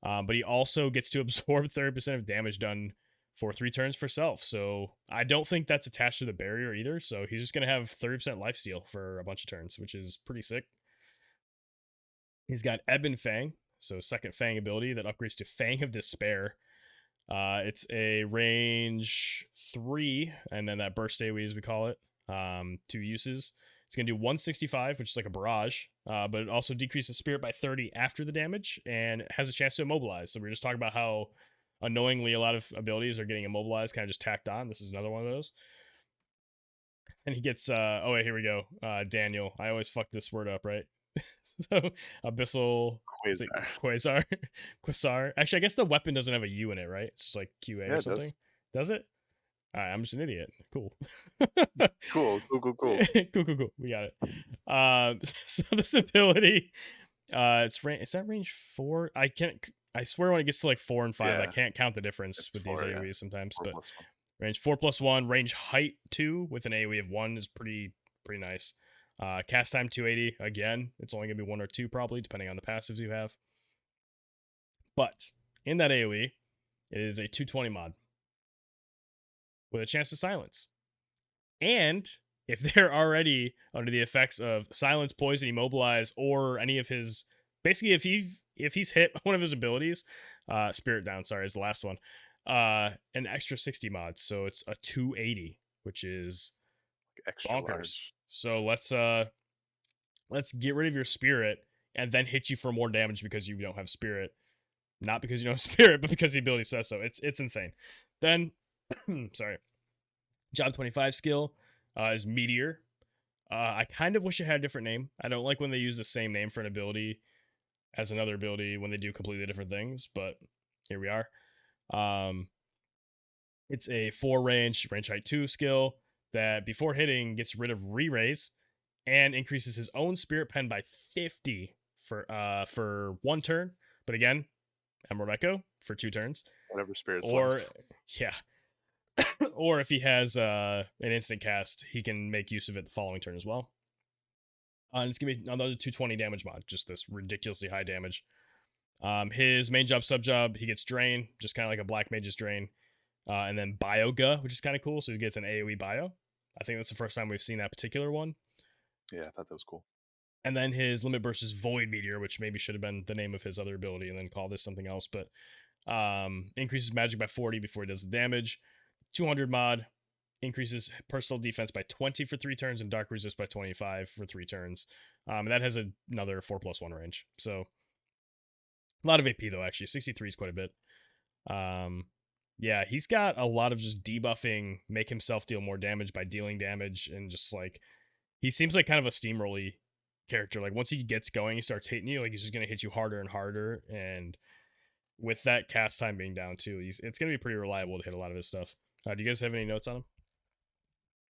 But he also gets to absorb 30% of damage done for 3 turns for self. So I don't think that's attached to the barrier either. So he's just going to have 30% lifesteal for a bunch of turns, which is pretty sick. He's got Eben Fang, so second Fang ability that upgrades to Fang of Despair. It's a range 3, and then that burst AoE, as we call it, 2 uses. It's going to do 165, which is like a barrage, but it also decreases spirit by 30 after the damage, and has a chance to immobilize. So we were just talking about how annoyingly a lot of abilities are getting immobilized, kind of just tacked on. This is another one of those. And he gets, oh wait, here we go. Daniel. I always fuck this word up, right? So, Abyssal Quasar. Quasar. Actually, I guess the weapon doesn't have a U in it, right? It's just like QA or something. Does it? All right, I'm just an idiot. Cool. Cool. Cool. We got it. So this ability, is that range 4? I swear when it gets to like 4 and 5, I can't count the difference with these AoEs sometimes. But range 4+1, range height 2 with an AoE of 1 is pretty nice. Cast time 280. Again, it's only gonna be 1 or 2 probably, depending on the passives you have. But in that AoE, it is a 220 mod with a chance to silence. And if they're already under the effects of silence, poison, immobilize, or any of his, basically if he's hit one of his abilities, spirit down, sorry, is the last one, an extra 60 mods. So it's a 280, which is extra bonkers. Large. So let's get rid of your spirit and then hit you for more damage because you don't have spirit. Not because you don't have spirit, but because the ability says so. It's insane. Then, sorry, Job 25 skill is Meteor. I kind of wish it had a different name. I don't like when they use the same name for an ability as another ability when they do completely different things, but here we are. It's a 4 range height 2 skill that before hitting gets rid of re-raise and increases his own spirit pen by 50 for 1 turn. But again, Emerald Echo for 2 turns. Whatever spirit's or left. Yeah. Or if he has an instant cast, he can make use of it the following turn as well. And it's gonna be another 220 damage mod, just this ridiculously high damage. His main job, sub job, he gets Drain, just kind of like a Black Mage's Drain. And then Bioga, which is kind of cool. So he gets an AoE bio. I think that's the first time we've seen that particular one. Yeah, I thought that was cool. And then his limit burst is Void Meteor, which maybe should have been the name of his other ability and then call this something else. But increases magic by 40 before he does the damage. 200 mod, increases personal defense by 20 for 3 turns and dark resist by 25 for 3 turns. And that has another 4+1 range. So a lot of AP though, actually. 63 is quite a bit. Yeah, he's got a lot of just debuffing, make himself deal more damage by dealing damage, and just like, he seems like kind of a steamrolly character. Like once he gets going, he starts hitting you, like he's just gonna hit you harder and harder. And with that cast time being down too, it's gonna be pretty reliable to hit a lot of his stuff. Do you guys have any notes on him?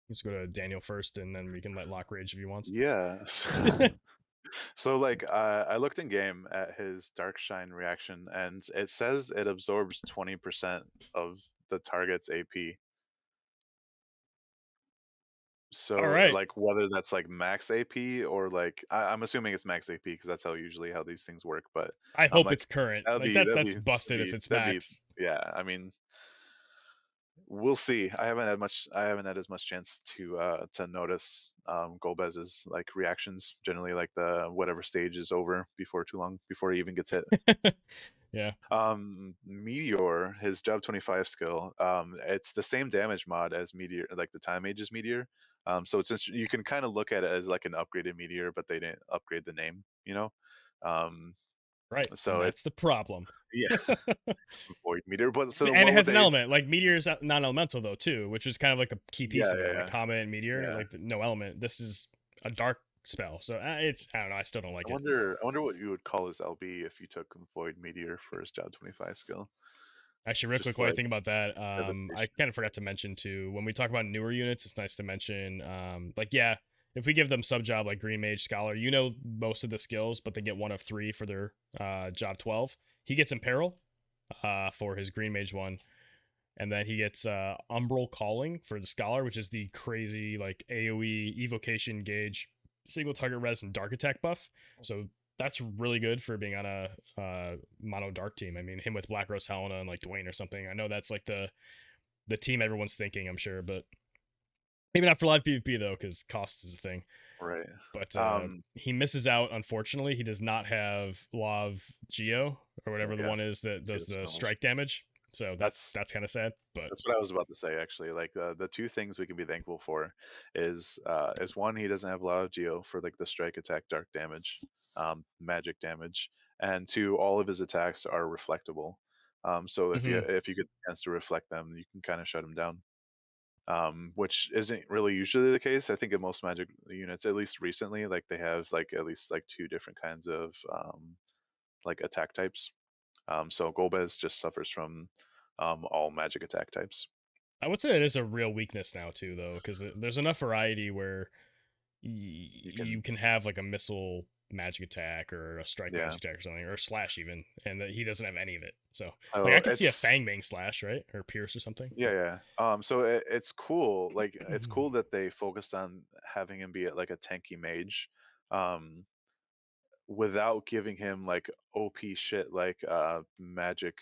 Let's go to Daniel first, and then we can let Locke rage if he wants. Yeah. So like I looked in game at his Dark Shine reaction, and it says it absorbs 20% of the target's AP. So like whether that's like max AP or like I'm assuming it's max AP because that's usually how these things work. But I hope it's current. Like that's busted if if it's max. Yeah, I mean, we'll see. I haven't had much. I haven't had as much chance to notice Golbez's like reactions. Generally, like the whatever stage is over before too long before he even gets hit. Yeah. Meteor, his job 25 skill. It's the same damage mod as Meteor, like the Time Mage's Meteor. So it's you can kind of look at it as like an upgraded Meteor, but they didn't upgrade the name. You know. Um, Right. And so it's that's the problem. yeah, Void Meteor. But so And it what would has an they? element. Like Meteor's non-elemental though too, which is kind of like a key piece Yeah, of it. yeah, Like Comet and Meteor, yeah. like no element. This is a dark spell. So it's I don't know. I still don't like I it. wonder. I wonder what you would call his LB if you took Void Meteor for his job 25 skill. Actually, real quick, Just while I like think about that, I devastation. kind of forgot to mention too, when we talk about newer units, it's nice to mention, like, yeah, if we give them sub job like Green Mage Scholar, you know most of the skills, but they get 1 of 3 for their job 12. He gets Imperil for his Green Mage one, and then he gets Umbral Calling for the Scholar, which is the crazy like AoE evocation gauge, single target res and dark attack buff. So that's really good for being on a mono dark team. I mean, him with Black Rose Helena and like Dwayne or something. I know that's like the team everyone's thinking, I'm sure, but maybe not for live PvP though, because cost is a thing. Right. But he misses out, unfortunately. He does not have Law of Geo or whatever the Yeah. one is that does the smells. strike damage. So that's kind of sad. But That's what I was about to say actually. Like the two things we can be thankful for is one, he doesn't have a lot of geo for like the strike attack dark damage, magic damage, and two, all of his attacks are reflectable. So if you get the chance to reflect them, you can kind of shut him down. Which isn't really usually the case. I think in most magic units, at least recently, like they have like at least like two different kinds of like attack types. So Golbez just suffers from all magic attack types. I would say it is a real weakness now too, though, because there's enough variety where You you can, can have like a missile magic attack or a strike yeah. magic attack or something, or a slash even, and that he doesn't have any of it. So like So I could see a Fang Bang slash, right, or Pierce or something. yeah, yeah. So it's cool. Like it's cool that they focused on having him be like a tanky mage, um, without giving him like OP shit like magic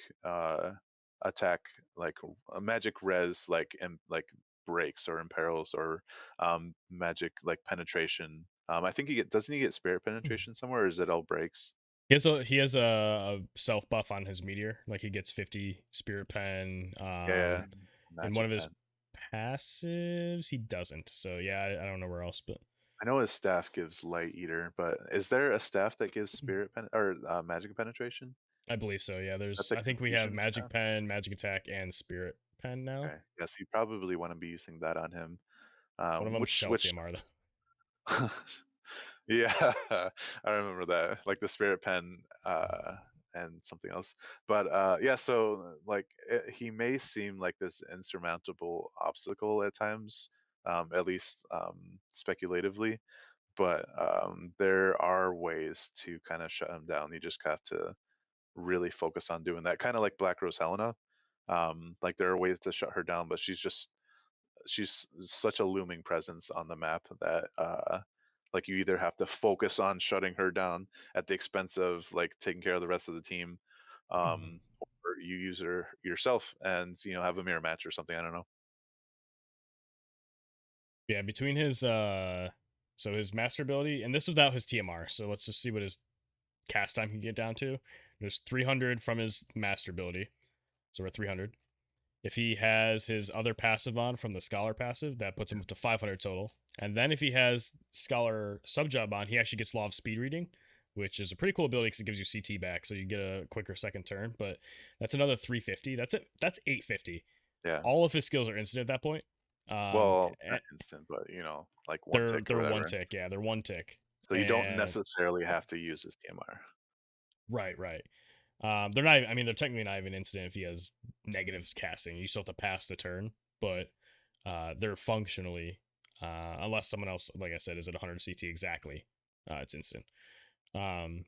attack, like a magic res, like and like breaks or imperils or magic like penetration. I think doesn't he get spirit penetration somewhere, or is it all breaks? He has a self buff on his meteor, like he gets 50 spirit pen. Yeah, In one magic of his pen. passives, he doesn't. So yeah, I don't know where else, but I know his staff gives light eater, but is there a staff that gives spirit pen or magic penetration? I believe so. Yeah, That's there's a I think we have confusion magic staff. pen, magic attack, and spirit pen now. Okay, yes, you probably want to be using that on him. One of them shell Which TMR though. yeah, I remember that, like the spirit pen and something else. But yeah, so like he may seem like this insurmountable obstacle at times, at least speculatively. But there are ways to kind of shut him down. You just have to really focus on doing that. Kind of like Black Rose Helena. Like there are ways to shut her down, but she's such a looming presence on the map that like you either have to focus on shutting her down at the expense of like taking care of the rest of the team, or you use her yourself and have a mirror match or something. I don't know. Yeah, between his so his master ability, and this without his TMR. So let's just see what his cast time can get down to. There's 300 from his master ability, so we're at 300. If he has his other passive on from the Scholar passive, that puts him up to 500 total. And then if he has Scholar subjob on, he actually gets Law of Speed Reading, which is a pretty cool ability because it gives you CT back, so you get a quicker second turn. But that's another 350. That's it. That's 850. Yeah. All of his skills are instant at that point. Well, not instant, but like one tick or they're whatever. one tick. Yeah, they're one tick. So you don't necessarily have to use his TMR. Right, right. They're not. I mean, they're technically not even instant if he has negative casting. You still have to pass the turn, but they're functionally, unless someone else, like I said, is at 100 CT exactly, it's instant. And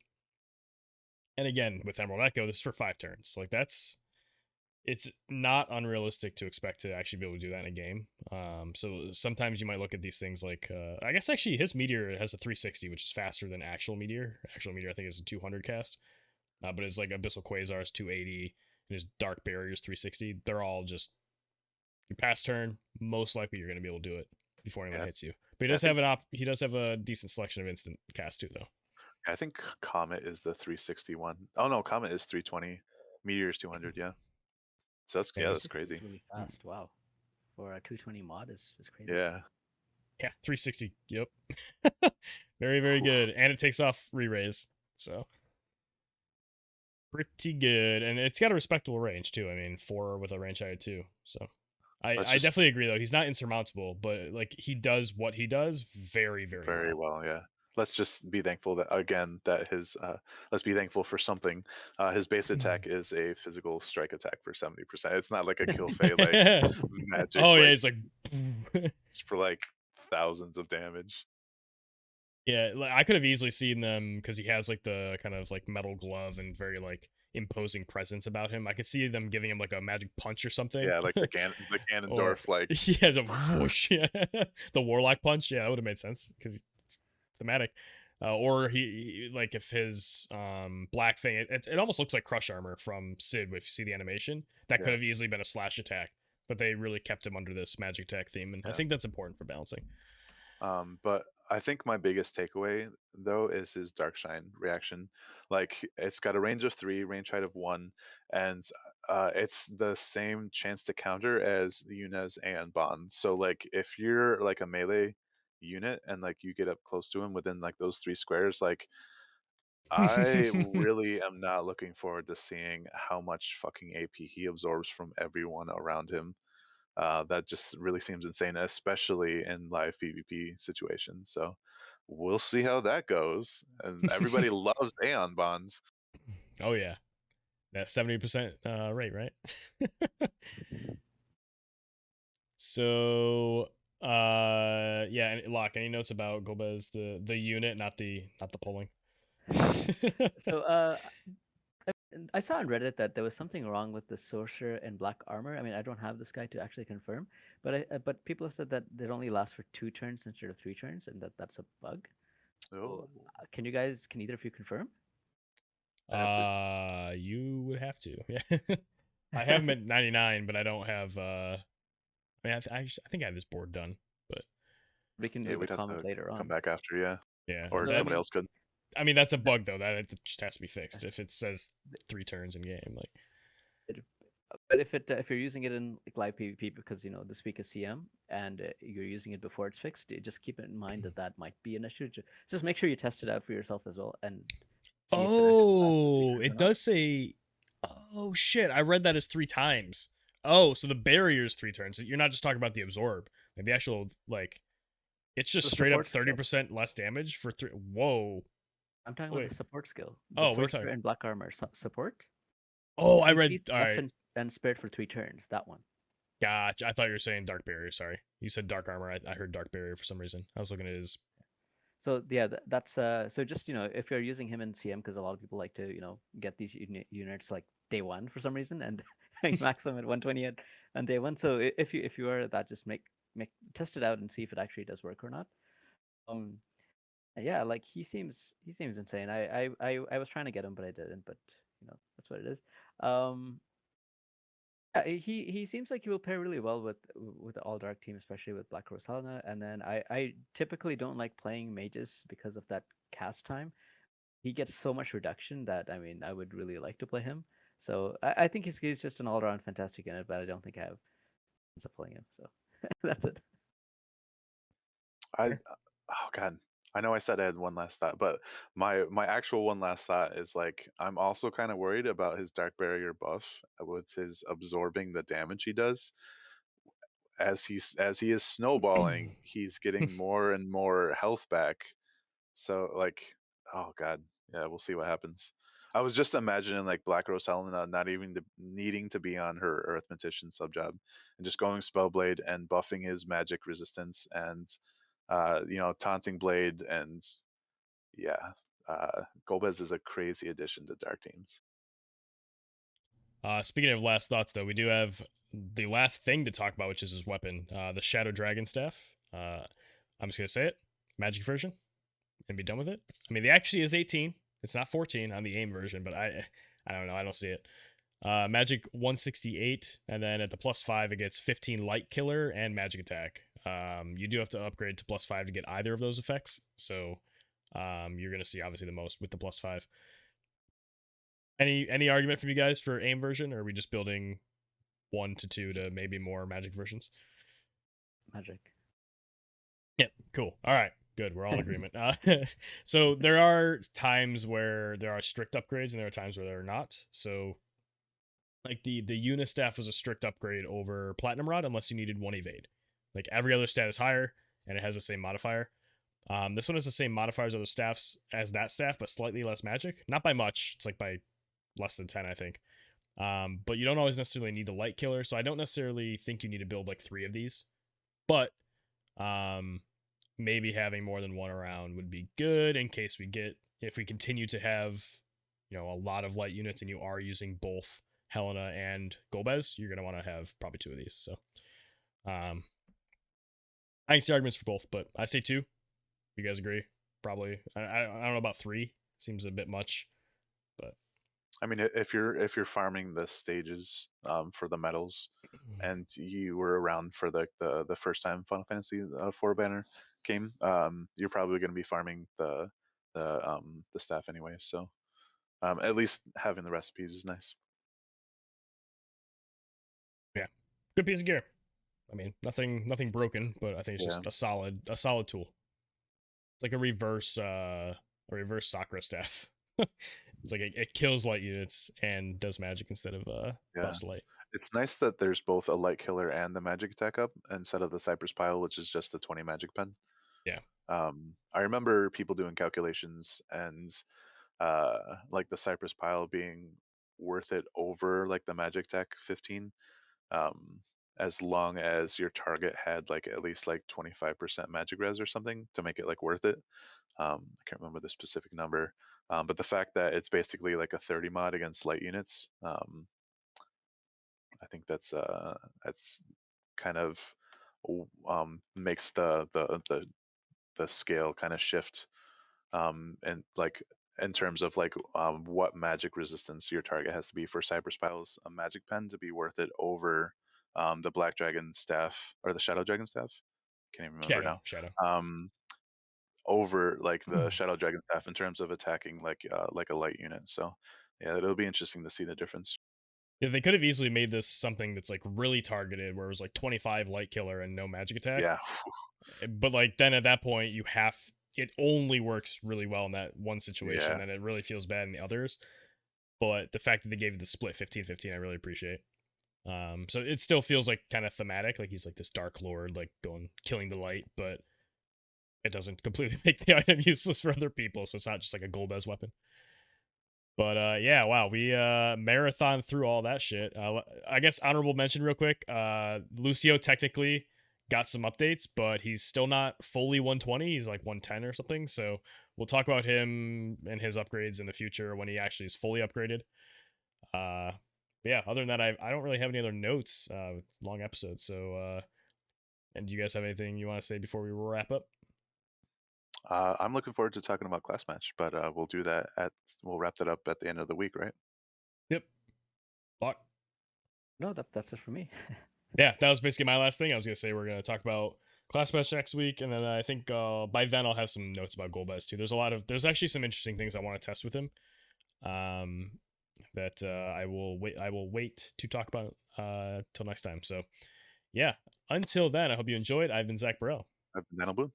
again, with Emerald Echo, this is for 5 turns. Like it's not unrealistic to expect to actually be able to do that in a game. So sometimes you might look at these things like, I guess actually his meteor has a 360, which is faster than actual meteor. Actual meteor, I think, is a 200 cast. But it's like Abyssal Quasar is 280, and his Dark Barrier is 360. They're all just Your pass turn, most likely you're going to be able to do it before anyone Yes. hits you. But he I does think have he does have a decent selection of instant cast too, though. I think Comet is the 361. Oh no, Comet is 320. Meteor is 200. Yeah. So that's And yeah, that's 360 is crazy. really fast. Wow. For a 220 mod is crazy. Yeah. yeah, 360. Yep. Very, very good. And it takes off re-raise. So pretty good. And it's got a respectable range too. I mean, 4 with a range higher too. So I Let's just definitely agree though. He's not insurmountable, but like he does what he does very, very, very well. Yeah. Let's just be thankful that again that his let's be thankful for something. His base attack is a physical strike attack for 70%. It's not like a kill fey like magic oh yeah, like he's like for like thousands of damage. yeah, like, I could have easily seen them because he has like the kind of like metal glove and very like imposing presence about him. I could see them giving him like a magic punch or something. Yeah, like the or Ganondorf like he has a whoosh, yeah. The warlock punch, yeah, that would have made sense because it's thematic. Or he like if his black thing, it almost looks like crush armor from Sid. If you see the animation, that could Yeah. have easily been a slash attack, but they really kept him under this magic attack theme, and I Yeah. think that's important for balancing. But I think my biggest takeaway though is his dark shine reaction. Like it's got a range of 3, range height of 1, and it's the same chance to counter as Yuna's and Bond. So like if you're like a melee unit and like you get up close to him within like those 3 squares, like I really am not looking forward to seeing how much fucking AP he absorbs from everyone around him. That just really seems insane, especially in live PvP situations. So we'll see how that goes. And everybody loves Aeon bonds. Oh yeah, that 70% rate, right? So yeah, and Locke, any notes about Gomez, the unit, not the polling? So I saw on Reddit that there was something wrong with the sorcerer in black armor. I mean, I don't have this guy to actually confirm, but people have said that it only lasts for 2 turns instead of 3 turns, and that's a bug. So, Oh, can either of you confirm? I have to. You would have to. Yeah. I have him at 99, but I don't have I mean I think I have this board done, but We can Yeah, leave a we'd have comment to later come on. back after, yeah. yeah. Or So, That, somebody else could. I mean that's a bug though. That it just has to be fixed if it says 3 turns in game like But if you're using it in like live PvP because this week is CM and you're using it before it's fixed, just keep in mind that that might be an issue. Just make sure you test it out for yourself as well and see if it actually lasts for 3 Oh, turns or it not. does say. Oh shit! I read that as 3 times. Oh, so the barrier is 3 turns. You're not just talking about the absorb. Like the actual like, it's just The straight up support skill. 30% less damage for 3. Whoa. I'm talking Wait. about the support skill. The Oh, what are you sorcerer talking? in black armor support. Oh, I read. Increase All buff right, and spared for 3 turns. That one. gotcha. I thought you were saying dark barrier. Sorry, you said dark armor. I heard dark barrier for some reason. I was looking at his. So yeah, that's so just if you're using him in CM because a lot of people like to get these units like day 1 for some reason and max them at 120 on day 1. So if you are that, just make test it out and see if it actually does work or not. Um, yeah, like he seems insane. I was trying to get him but I didn't. But that's what it is. Yeah, he seems like he will pair really well with the all dark team, especially with Black Rose Helena. And then I typically don't like playing mages because of that cast time. He gets so much reduction that I mean I would really like to play him. So I think he's just an all around fantastic unit, but I don't think I have chance of playing him. So that's it. I oh god. I know I said I had one last thought, but my actual one last thought is like I'm also kind of worried about his dark barrier buff with his absorbing the damage he does. As he is snowballing, he's getting more and more health back. So like, oh god, yeah, we'll see what happens. I was just imagining like Black Rose Helena not even needing to be on her Arithmetician sub job and just going Spellblade and buffing his magic resistance and taunting blade and yeah, Golbez is a crazy addition to dark teams. Speaking of last thoughts, though, we do have the last thing to talk about, which is his weapon, the Shadow Dragon Staff. I'm just gonna say it, Magic version, and be done with it. I mean, the accuracy is 18. It's not 14 on the AIM version, but I don't know. I don't see it. Magic 168, and then at the +5 it gets 15 light killer and magic attack. You do have to upgrade to +5 to get either of those effects, so you're gonna see obviously the most with the +5. Any argument from you guys for AIM version, or are we just building 1 to 2 to maybe more magic versions? Magic. Yep, cool. All right, good. We're all in agreement. So there are times where there are strict upgrades, and there are times where there are not. So, like the Unistaff was a strict upgrade over Platinum Rod, unless you needed 1 evade. Like every other stat is higher, and it has the same modifier. This one has the same modifiers as other staffs as that staff, but slightly less magic. Not by much. It's like by less than 10, I think. But you don't always necessarily need the light killer, so I don't necessarily think you need to build like 3 of these. But maybe having more than 1 around would be good in case if we continue to have, a lot of light units and you are using both Helena and Golbez, you're going to want to have probably 2 of these. So I can see arguments for both, but I say 2. You guys agree? Probably. I don't know about 3. Seems a bit much, but I mean, if you're farming the stages for the medals, and you were around for the first time Final Fantasy 4 banner came, you're probably going to be farming the staff anyway. So at least having the recipes is nice. Yeah, good piece of gear. I mean, nothing broken, but I think it's just a solid tool. It's like a reverse Sakura staff. It's like it kills light units and does magic instead of buffs light. It's nice that there's both a light killer and the magic attack up instead of the Cypress Pile, which is just the 20 magic pen. Yeah. I remember people doing calculations and like the Cypress Pile being worth it over like the magic tech 15, as long as your target had like at least like 25% magic res or something to make it like worth it. I can't remember the specific number, but the fact that it's basically like a 30 mod against light units, I think that's kind of makes the scale kind of shift, and like in terms of like what magic resistance your target has to be for Cypress Pile's a magic pen to be worth it over the Black Dragon staff or the Shadow Dragon staff. Can't even remember now. Shadow. Over like the Shadow Dragon staff in terms of attacking like a light unit. So yeah, it'll be interesting to see the difference. Yeah, they could have easily made this something that's like really targeted, where it was like 25 light killer and no magic attack. Yeah. But like then at that point it only works really well in that one situation, Yeah. and it really feels bad in the others. But the fact that they gave it the split 15-15, I really appreciate. So it still feels like kind of thematic, like he's like this dark lord, like killing the light, but it doesn't completely make the item useless for other people, so it's not just like a Golbez weapon. But yeah, wow, we marathon through all that shit. I guess honorable mention real quick. Lucio technically got some updates, but he's still not fully 120. He's like 110 or something. So we'll talk about him and his upgrades in the future when he actually is fully upgraded. But yeah, other than that, I don't really have any other notes. It's a long episode. So, and do you guys have anything you want to say before we wrap up? I'm looking forward to talking about class match, but we'll wrap that up at the end of the week, right? Yep. Lock. No, that's it for me. Yeah, that was basically my last thing. I was gonna say we're gonna talk about class match next week, and then I think by then I'll have some notes about Golbez too. There's actually some interesting things I want to test with him. That I will wait to talk about till next time. So yeah, until then, I hope you enjoyed. I've been Zach Burrell. I've been Daniel Bloom.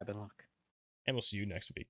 I've been Locke. And we'll see you next week.